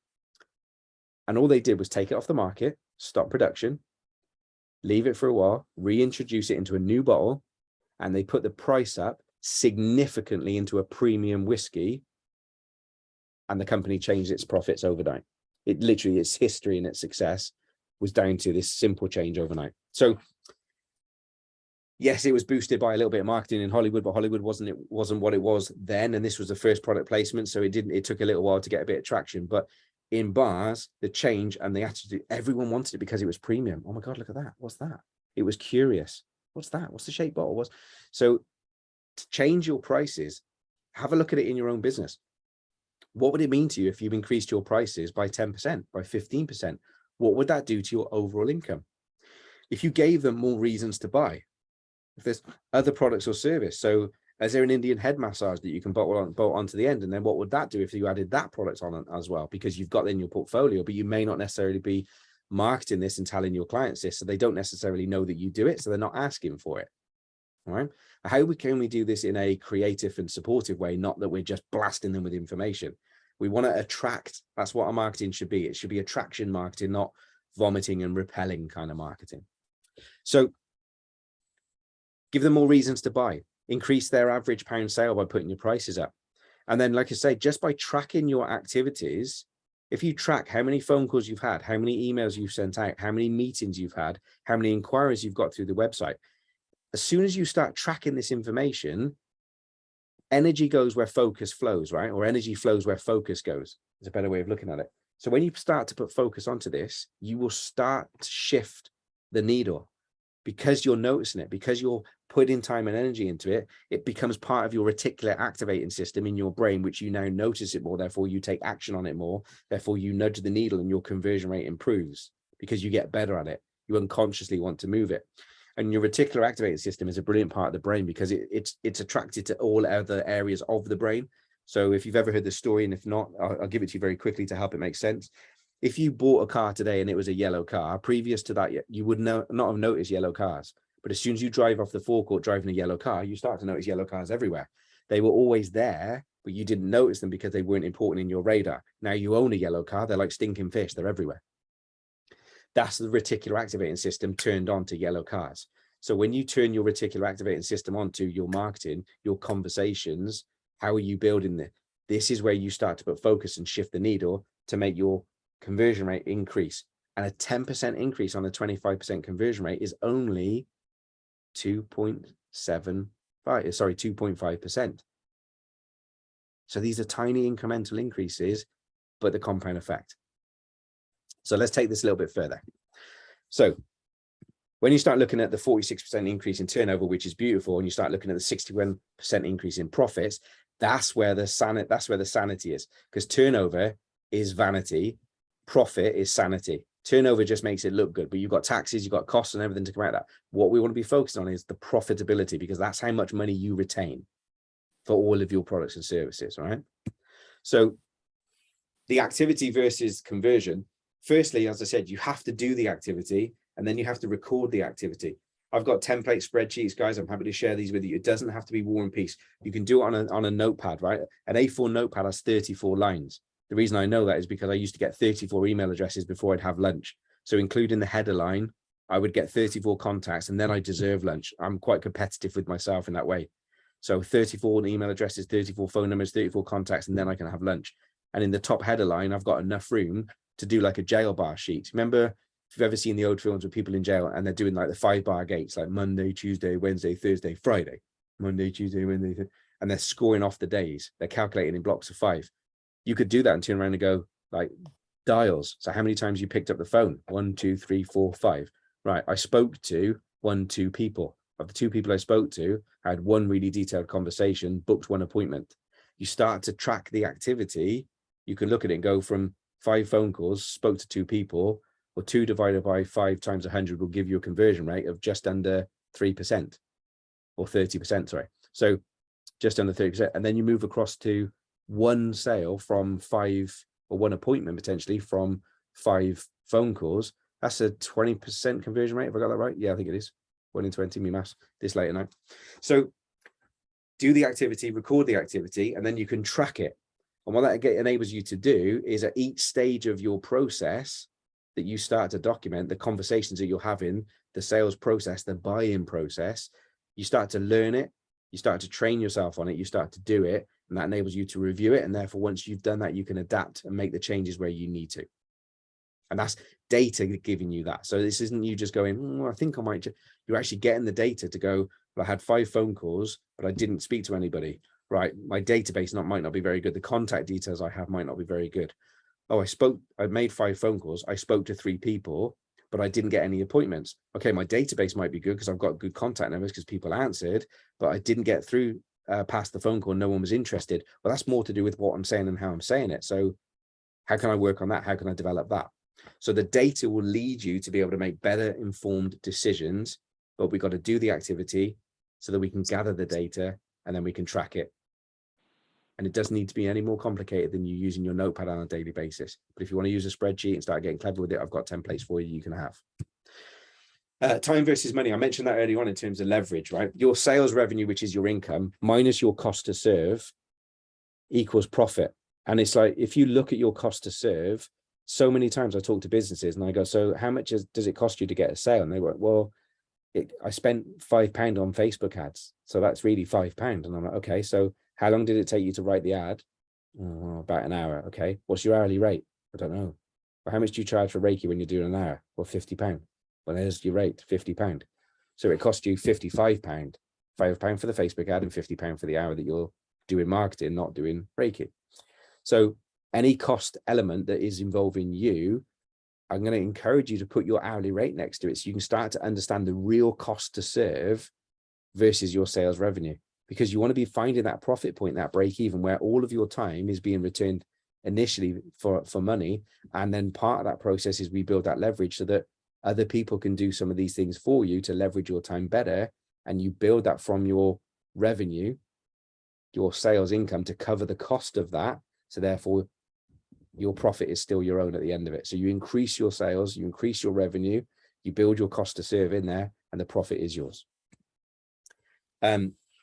And all they did was take it off the market, stop production, leave it for a while, reintroduce it into a new bottle, and they put the price up significantly into a premium whiskey, and the company changed its profits overnight. It literally, its history and its success was down to this simple change overnight. So yes, it was boosted by a little bit of marketing in Hollywood, but Hollywood wasn't what it was then. And this was the first product placement. So it took a little while to get a bit of traction. But in bars, the change and the attitude, everyone wanted it because it was premium. Oh my God, look at that. What's that? It was curious. What's that? What's the shape bottle was? So to change your prices, have a look at it in your own business. What would it mean to you if you've increased your prices by 10%, by 15%? What would that do to your overall income? If you gave them more reasons to buy, if there's other products or service. So is there an Indian head massage that you can bolt onto the end? And then what would that do if you added that product on as well? Because you've got it in your portfolio, but you may not necessarily be marketing this and telling your clients this, so they don't necessarily know that you do it, so they're not asking for it. All right. How can we do this in a creative and supportive way, not that we're just blasting them with information? We want to attract. That's what our marketing should be. It should be attraction marketing, not vomiting and repelling kind of marketing. So give them more reasons to buy, increase their average pound sale by putting your prices up. And then, like I say, just by tracking your activities, if you track how many phone calls you've had, how many emails you've sent out, how many meetings you've had, how many inquiries you've got through the website, as soon as you start tracking this information, energy goes where focus flows, right? Or energy flows where focus goes. It's a better way of looking at it. So when you start to put focus onto this, you will start to shift the needle because you're noticing it, because you're putting time and energy into it. It becomes part of your reticular activating system in your brain, which you now notice it more. Therefore, you take action on it more. Therefore, you nudge the needle and your conversion rate improves because you get better at it. You unconsciously want to move it. And your reticular activating system is a brilliant part of the brain because it's attracted to all other areas of the brain. So if you've ever heard the story, and if not, I'll give it to you very quickly to help it make sense. If you bought a car today and it was a yellow car, previous to that, you would not have noticed yellow cars. But as soon as you drive off the forecourt driving a yellow car, you start to notice yellow cars everywhere. They were always there, but you didn't notice them because they weren't important in your radar. Now you own a yellow car, they're like stinking fish, they're everywhere. That's the reticular activating system turned on to yellow cars. So when you turn your reticular activating system onto your marketing, your conversations, how are you building it? This is where you start to put focus and shift the needle to make your conversion rate increase. And a 10% increase on a 25% conversion rate is only 2.5%. So these are tiny incremental increases, but the compound effect. So let's take this a little bit further. So When you start looking at the 46% increase in turnover, which is beautiful, and you start looking at the 61% increase in profits, that's where the sanity is, because turnover is vanity, profit is sanity. Turnover just makes it look good, but you've got taxes, you've got costs and everything to come out of that. What we want to be focused on is the profitability, because that's how much money you retain for all of your products and services, right? So the activity versus conversion, firstly, as I said, you have to do the activity and then you have to record the activity. I've got template spreadsheets, guys. I'm happy to share these with you. It doesn't have to be War and Peace. You can do it on a notepad, right? An A4 notepad has 34 lines. The reason I know that is because I used to get 34 email addresses before I'd have lunch. So including the header line, I would get 34 contacts and then I deserve lunch. I'm quite competitive with myself in that way. So 34 email addresses, 34 phone numbers, 34 contacts, and then I can have lunch. And in the top header line, I've got enough room to do like a jail bar sheet. Remember, if you've ever seen the old films with people in jail and they're doing like the 5-bar gates, like Monday, Tuesday, Wednesday, Thursday, Friday, Monday, Tuesday, Wednesday, and they're scoring off the days. They're calculating in blocks of 5. You could do that and turn around and go like dials. So how many times you picked up the phone? 1, 2, 3, 4, 5. Right. I spoke to 1, 2 people. Of the 2 people I spoke to, I had 1 really detailed conversation, booked 1 appointment. You start to track the activity. You can look at it and go from 5 phone calls, spoke to 2 people, or 2 divided by 5 times 100 will give you a conversion rate of just under 3% or 30%, sorry. So just under 30%. And then you move across to 1 sale from 5, or 1 appointment potentially from 5 phone calls. That's a 20% conversion rate. Have I got that right? Yeah, I think it is. 1 in 20, me maths this late at night. So do the activity, record the activity, and then you can track it. And what that enables you to do is at each stage of your process that you start to document the conversations that you're having, the sales process, the buy-in process, you start to learn it, you start to train yourself on it, you start to do it, and that enables you to review it. And therefore, once you've done that, you can adapt and make the changes where you need to. And that's data giving you that. So this isn't you just going, I think I might. You're actually getting the data to go, well, I had 5 phone calls, but I didn't speak to anybody. Right. My database might not be very good. The contact details I have might not be very good. Oh, I made 5 phone calls. I spoke to 3 people, but I didn't get any appointments. Okay, my database might be good because I've got good contact numbers because people answered, but I didn't get through past the phone call. No one was interested. Well, that's more to do with what I'm saying and how I'm saying it. So how can I work on that? How can I develop that? So the data will lead you to be able to make better informed decisions, but we've got to do the activity so that we can gather the data and then we can track it. And it doesn't need to be any more complicated than you using your notepad on a daily basis. But if you want to use a spreadsheet and start getting clever with it, I've got templates for you can have. Time versus money. I mentioned that early on in terms of leverage, right? Your sales revenue, which is your income, minus your cost to serve equals profit. And it's like, if you look at your cost to serve, so many times I talk to businesses and I go, so how much does it cost you to get a sale? And they were, well, I spent £5 on Facebook ads. So that's really £5. And I'm like, okay, so how long did it take you to write the ad? Oh, about an hour. Okay. What's your hourly rate? I don't know. Well, how much do you charge for Reiki when you're doing an hour? Well, £50. Well, there's your rate, £50. So it cost you £55, £5 for the Facebook ad and £50 for the hour that you're doing marketing, not doing Reiki. So any cost element that is involving you, I'm going to encourage you to put your hourly rate next to it so you can start to understand the real cost to serve versus your sales revenue, because you want to be finding that profit point, that break even, where all of your time is being returned initially for money. And then part of that process is we build that leverage so that other people can do some of these things for you to leverage your time better. And you build that from your revenue, your sales income, to cover the cost of that. So therefore, your profit is still your own at the end of it. So you increase your sales, you increase your revenue, you build your cost to serve in there, and the profit is yours.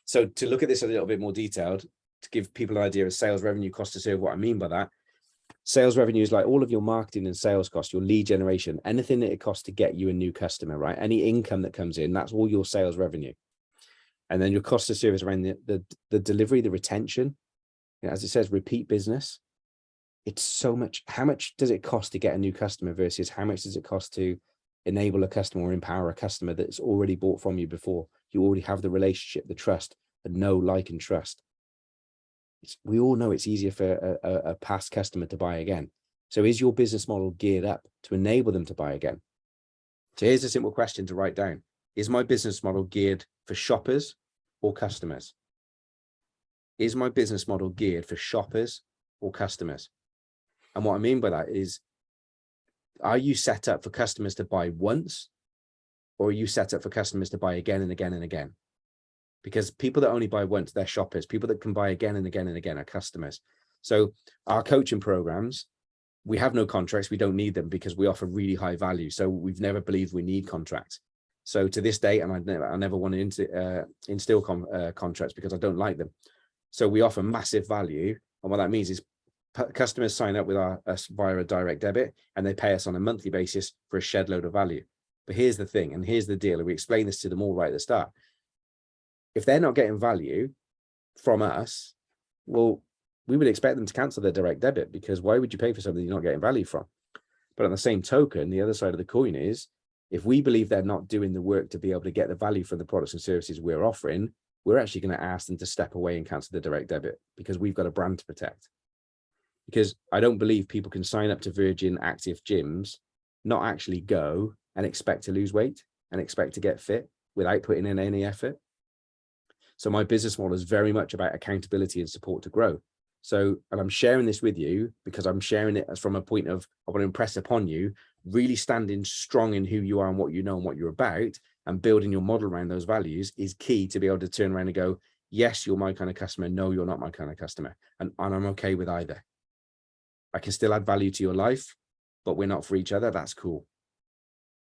So to look at this a little bit more detailed, to give people an idea of sales revenue, cost to serve, what I mean by that, sales revenue is like all of your marketing and sales costs, your lead generation, anything that it costs to get you a new customer, right? Any income that comes in, that's all your sales revenue. And then your cost of service around the delivery, the retention, as it says, repeat business. It's so much. How much does it cost to get a new customer versus how much does it cost to enable a customer or empower a customer that's already bought from you before? You already have the relationship, the trust, the know, like, and trust. We all know it's easier for a past customer to buy again. So is your business model geared up to enable them to buy again? So here's a simple question to write down. Is my business model geared for shoppers or customers? Is my business model geared for shoppers or customers? And what I mean by that is, are you set up for customers to buy once, or are you set up for customers to buy again and again and again? Because people that only buy once, they're shoppers. People that can buy again and again and again are customers. So our coaching programs, we have no contracts. We don't need them because we offer really high value. So we've never believed we need contracts. So to this day, and I never want to instill contracts because I don't like them. So we offer massive value. And what that means is customers sign up with us via a direct debit, and they pay us on a monthly basis for a shed load of value. But here's the thing, and here's the deal. And we explain this to them all right at the start. If they're not getting value from us, well, we would expect them to cancel their direct debit, because why would you pay for something you're not getting value from? But on the same token, the other side of the coin is, if we believe they're not doing the work to be able to get the value from the products and services we're offering, we're actually going to ask them to step away and cancel the direct debit, because we've got a brand to protect. Because I don't believe people can sign up to Virgin Active gyms, not actually go and expect to lose weight and expect to get fit without putting in any effort. So my business model is very much about accountability and support to grow. So, and I'm sharing this with you because I'm sharing it as from a point of, I want to impress upon you, really standing strong in who you are and what you know and what you're about, and building your model around those values is key to be able to turn around and go, yes, you're my kind of customer. No, you're not my kind of customer. And I'm okay with either. I can still add value to your life, but we're not for each other. That's cool.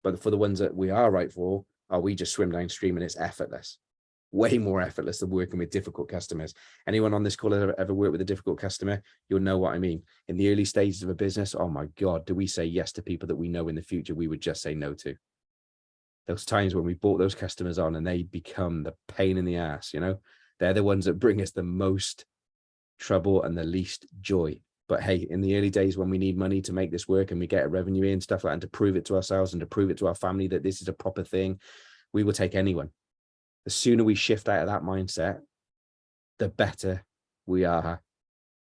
But for the ones that we are right for, we just swim downstream and it's effortless. Way more effortless than working with difficult customers. Anyone on this call ever worked with a difficult customer? You'll know what I mean. In the early stages of a business, oh my God, do we say yes to people that we know in the future we would just say no to? Those times when we brought those customers on and they become the pain in the ass, you know, they're the ones that bring us the most trouble and the least joy. But hey, in the early days when we need money to make this work and we get a revenue in, stuff like that, and to prove it to ourselves and to prove it to our family that this is a proper thing, we will take anyone. The sooner we shift out of that mindset, the better we are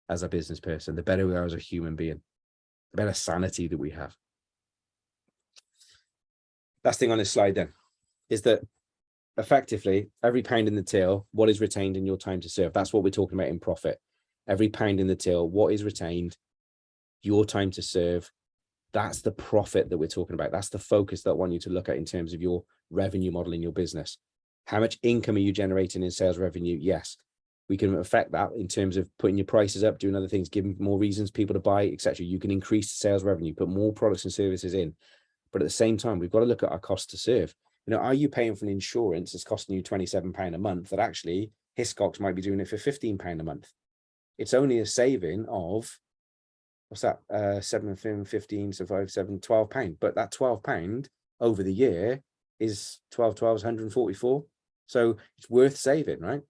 as a business person, the better we are as a human being, the better sanity that we have. Last thing on this slide then is that effectively every pound in the till, what is retained in your time to serve? That's what we're talking about in profit. Every pound in the till, what is retained, your time to serve, that's the profit that we're talking about. That's the focus that I want you to look at in terms of your revenue model in your business. How much income are you generating in sales revenue? Yes, we can affect that in terms of putting your prices up, doing other things, giving more reasons people to buy, etc. You can increase the sales revenue, put more products and services in. But at the same time, we've got to look at our cost to serve. You know, are you paying for an insurance that's costing you £27 a month that actually Hiscox might be doing it for £15 a month? It's only a saving of, what's that? 7, 15, so 5, 7, £12. But that £12 over the year is 12 is 144. So it's worth saving, right?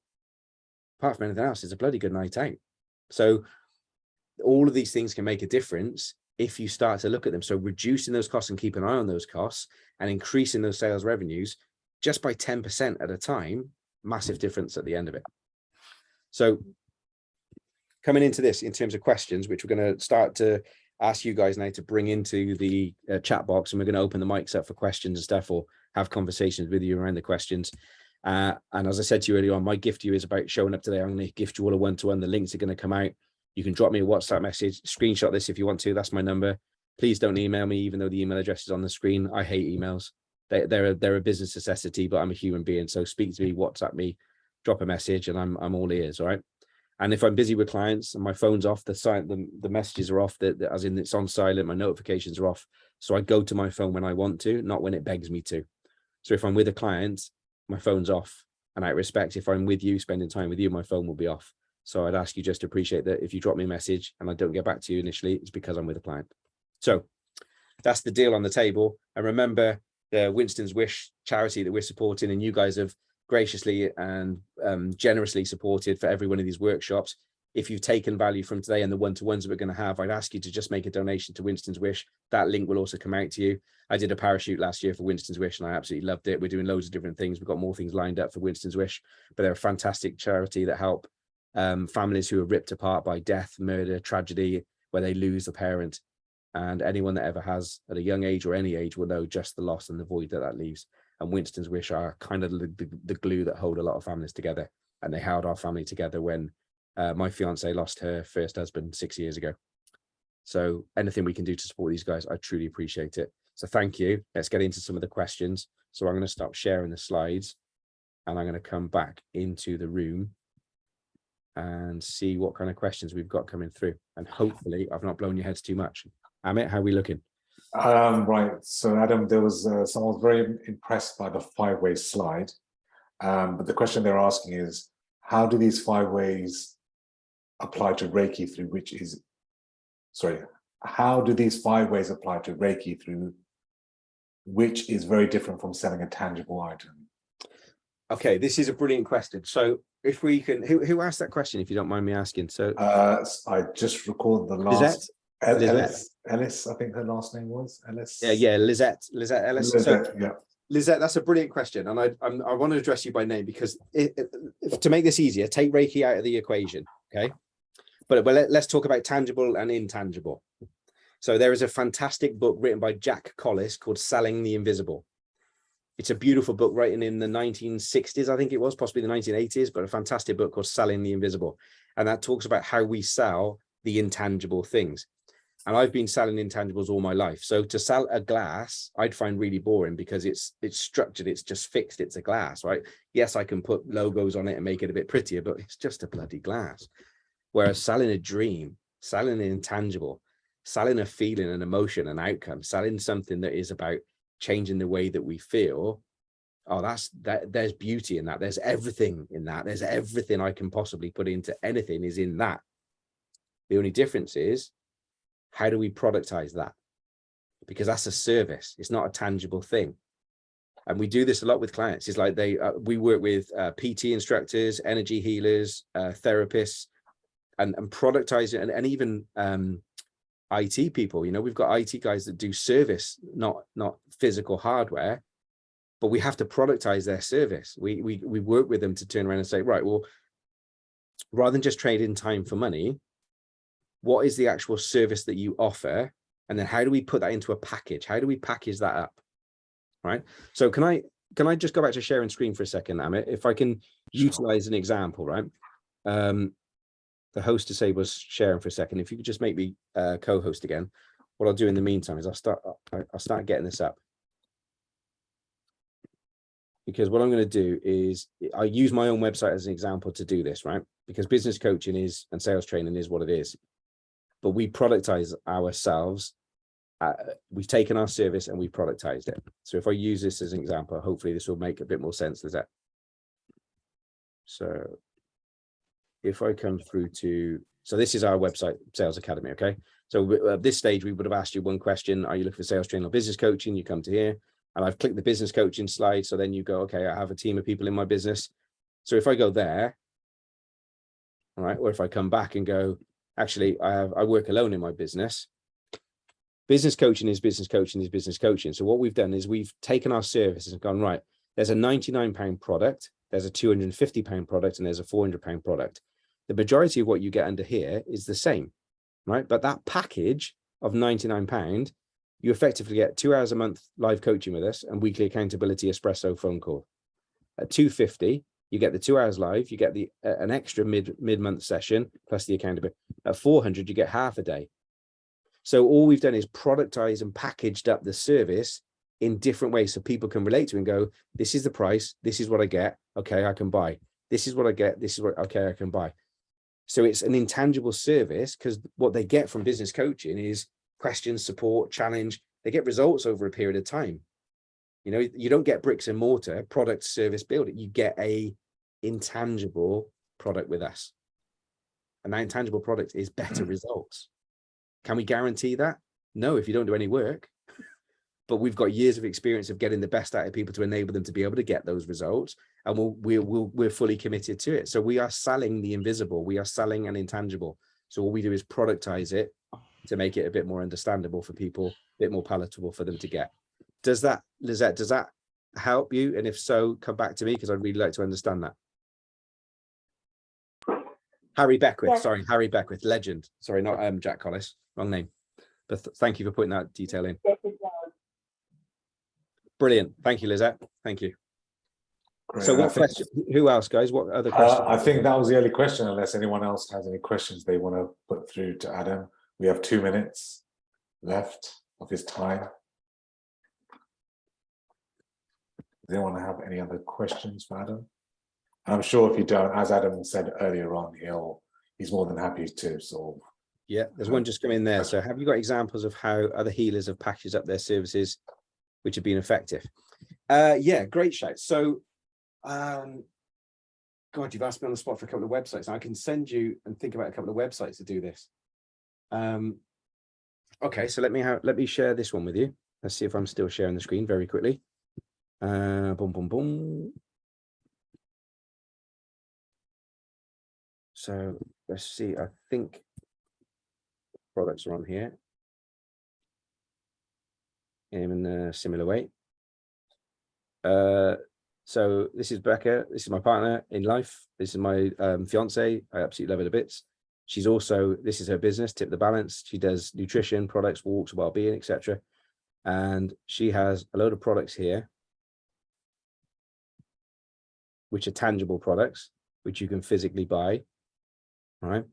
Apart from anything else, it's a bloody good night out. So all of these things can make a difference if you start to look at them. So reducing those costs and keep an eye on those costs and increasing those sales revenues just by 10% at a time, massive difference at the end of it. So coming into this in terms of questions, which we're going to start to ask you guys now to bring into the chat box, and we're going to open the mics up for questions and stuff, or have conversations with you around the questions. And as I said to you earlier on, my gift to you is about showing up today. I'm going to gift you all a one-to-one. The links are going to come out. You can drop me a WhatsApp message, screenshot this if you want to. That's my number. Please don't email me, even though the email address is on the screen. I hate emails. They're a business necessity, but I'm a human being. So speak to me, WhatsApp me, drop a message, and I'm all ears. All right. And if I'm busy with clients and my phone's off, the messages are off, as in it's on silent, my notifications are off. So I go to my phone when I want to, not when it begs me to. So if I'm with a client, my phone's off. And out of respect, if I'm with you, spending time with you, my phone will be off. So I'd ask you just to appreciate that if you drop me a message and I don't get back to you initially, it's because I'm with a client. So that's the deal on the table. And remember the Winston's Wish charity that we're supporting, and you guys have graciously and generously supported for every one of these workshops. If you've taken value from today and the one-to-ones that we're going to have, I'd ask you to just make a donation to Winston's Wish. That link will also come out to you. I did a parachute last year for Winston's Wish and I absolutely loved it. We're doing loads of different things. We've got more things lined up for Winston's Wish, but they're a fantastic charity that help families who are ripped apart by death, murder, tragedy, where they lose a parent. And anyone that ever has at a young age or any age will know just the loss and the void that leaves. And Winston's Wish are kind of the glue that hold a lot of families together. And they held our family together when my fiance lost her first husband 6 years ago. So anything we can do to support these guys, I truly appreciate it. So thank you. Let's get into some of the questions. So I'm going to stop sharing the slides and I'm going to come back into the room and see what kind of questions we've got coming through. And hopefully I've not blown your heads too much. Amit, how are we looking? Right. So Adam, there was someone was very impressed by the 5-way slide. But the question they're asking is, how do these 5 ways apply to Reiki through which is, sorry, how do these 5 ways apply to Reiki through which is very different from selling a tangible item? Okay, this is a brilliant question. So if we can, who asked that question, if you don't mind me asking? So I just recalled the last Ellis, I think her last name was Ellis. Yeah, Lizette Ellis. Lizette, yeah. Lizette, that's a brilliant question, and I want to address you by name because to make this easier, take Reiki out of the equation, okay? But let's talk about tangible and intangible. So there is a fantastic book written by Jack Collis called Selling the Invisible. It's a beautiful book written in the 1960s, I think it was, possibly the 1980s, but a fantastic book called Selling the Invisible. And that talks about how we sell the intangible things. And I've been selling intangibles all my life. So to sell a glass, I'd find really boring because it's structured, it's just fixed, it's a glass, right? Yes, I can put logos on it and make it a bit prettier, but it's just a bloody glass. Whereas selling a dream, selling an intangible, selling a feeling, an emotion, an outcome, selling something that is about changing the way that we feel, there's beauty in that. There's everything in that. There's everything I can possibly put into anything is in that. The only difference is, how do we productize that? Because that's a service. It's not a tangible thing. And we do this a lot with clients. It's like we work with PT instructors, energy healers, therapists, and productize it, and even IT people. You know, we've got IT guys that do service, not physical hardware, but we have to productize their service. We work with them to turn around and say, right, well, rather than just trading time for money, what is the actual service that you offer? And then how do we put that into a package? How do we package that up? Right. So can I just go back to sharing screen for a second, Amit? If I can utilize an example, right? The host disable's sharing for a second. If you could just make me co-host again. What I'll do in the meantime is I'll start getting this up. Because what I'm going to do is I use my own website as an example to do this, right? Because business coaching is and sales training is what it is. But we productize ourselves. We've taken our service and we productized it. So if I use this as an example, hopefully this will make a bit more sense. Is that? So if I come through to, so this is our website, Sales Academy, okay? So at this stage, we would have asked you one question. Are you looking for sales training or business coaching? You come to here and I've clicked the business coaching slide. So then you go, okay, I have a team of people in my business. So if I go there, all right, or if I come back and go, actually, I work alone in my business. Business coaching is business coaching is business coaching. So what we've done is we've taken our services and gone, right, there's a £99 product, there's a £250 product, and there's a £400 product. The majority of what you get under here is the same, right? But that package of £99, you effectively get 2 hours a month live coaching with us and weekly accountability espresso phone call. At £250, you get the 2 hours live, you get the an extra mid-month session plus the accountability. At £400, you get half a day. So all we've done is productize and packaged up the service in different ways so people can relate to it and go, this is the price, this is what I get, okay, I can buy. This is what I get, this is what, okay, I can buy. So it's an intangible service because what they get from business coaching is questions, support, challenge. They get results over a period of time. You know, you don't get bricks and mortar, product, service, building. You get a intangible product with us. And that intangible product is better results. Can we guarantee that? No, if you don't do any work. But we've got years of experience of getting the best out of people to enable them to be able to get those results. And we're fully committed to it. So we are selling the invisible. We are selling an intangible. So all we do is productize it to make it a bit more understandable for people, a bit more palatable for them to get. Does that, Lizette, does that help you? And if so, come back to me because I'd really like to understand that. Harry Beckwith, yeah. Sorry, Harry Beckwith, legend. Sorry, not Jack Collis, wrong name. But thank you for putting that detail in. Brilliant. Thank you, Lizette. Thank you. Great. So And I what think- question, who else, guys? What other questions? I think that was the only question, unless anyone else has any questions they want to put through to Adam. We have 2 minutes left of his time. Does anyone have any other questions for Adam? I'm sure if you don't, as Adam said earlier on, he's more than happy to solve. Yeah, there's one just come in there. So have you got examples of how other healers have packaged up their services which have been effective? Yeah, great shout. So God, you've asked me on the spot for a couple of websites. I can send you and think about a couple of websites to do this. Okay, so let me share this one with you. Let's see if I'm still sharing the screen very quickly. Boom, boom, boom. So let's see. I think products are on here in a similar way. So this is Becca. This is my partner in life. This is my fiance. I absolutely love her to bits. She's also, this is her business, Tip the Balance. She does nutrition, products, walks, well-being, etc. And she has a load of products here, which are tangible products, which you can physically buy, all right?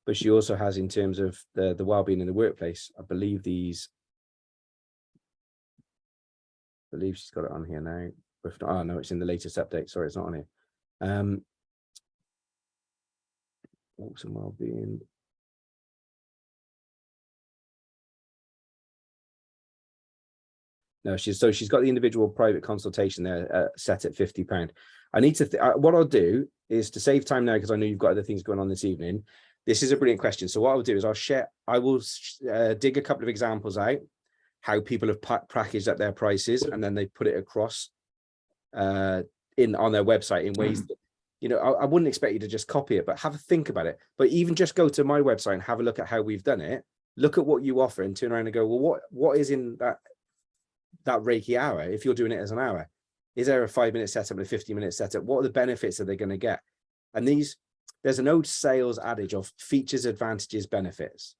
But she also has, in terms of the well-being in the workplace, I believe she's got it on here now. If not, oh no, it's in the latest update. Sorry, it's not on here. Walks and well-being. No, she's got the individual private consultation there set at £50. I need to, what I'll do is, to save time now, because I know you've got other things going on this evening. This is a brilliant question. So what I'll do is I will dig a couple of examples out, how people have packaged up their prices, and then they put it across on their website in ways that, you know, I wouldn't expect you to just copy it, but have a think about it. But even just go to my website and have a look at how we've done it. Look at what you offer and turn around and go, well, what is in that Reiki hour? If you're doing it as an hour, is there a 5-minute setup and a 50-minute setup? What are the benefits that they're going to get? And there's an old sales adage of features, advantages, benefits.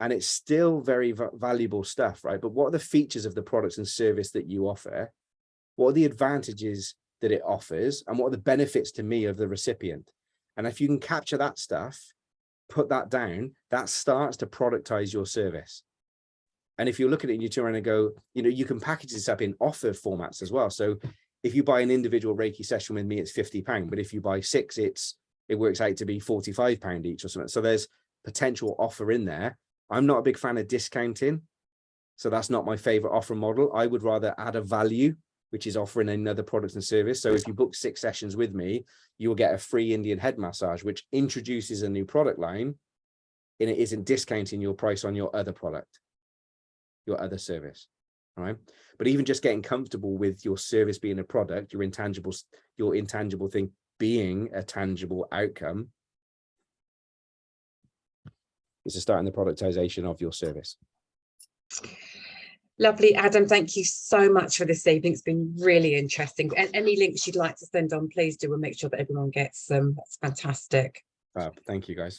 And it's still very valuable stuff, right? But what are the features of the products and service that you offer? What are the advantages that it offers? And what are the benefits to me of the recipient? And if you can capture that stuff, put that down, that starts to productize your service. And if you look at it and you turn around and go, you know, you can package this up in offer formats as well. So if you buy an individual Reiki session with me, it's £50. But if you buy 6, it works out to be £45 each or something. So there's potential offer in there. I'm not a big fan of discounting. So that's not my favorite offer model. I would rather add a value, which is offering another product and service. So if you book 6 sessions with me, you will get a free Indian head massage, which introduces a new product line, and it isn't discounting your price on your other product, your other service. All right. But even just getting comfortable with your service being a product, your intangible thing being a tangible outcome, is to start in the productization of your service. Lovely, Adam. Thank you so much for this evening. It's been really interesting. And any links you'd like to send on, please do. We'll make sure that everyone gets them. That's fantastic. Thank you, guys.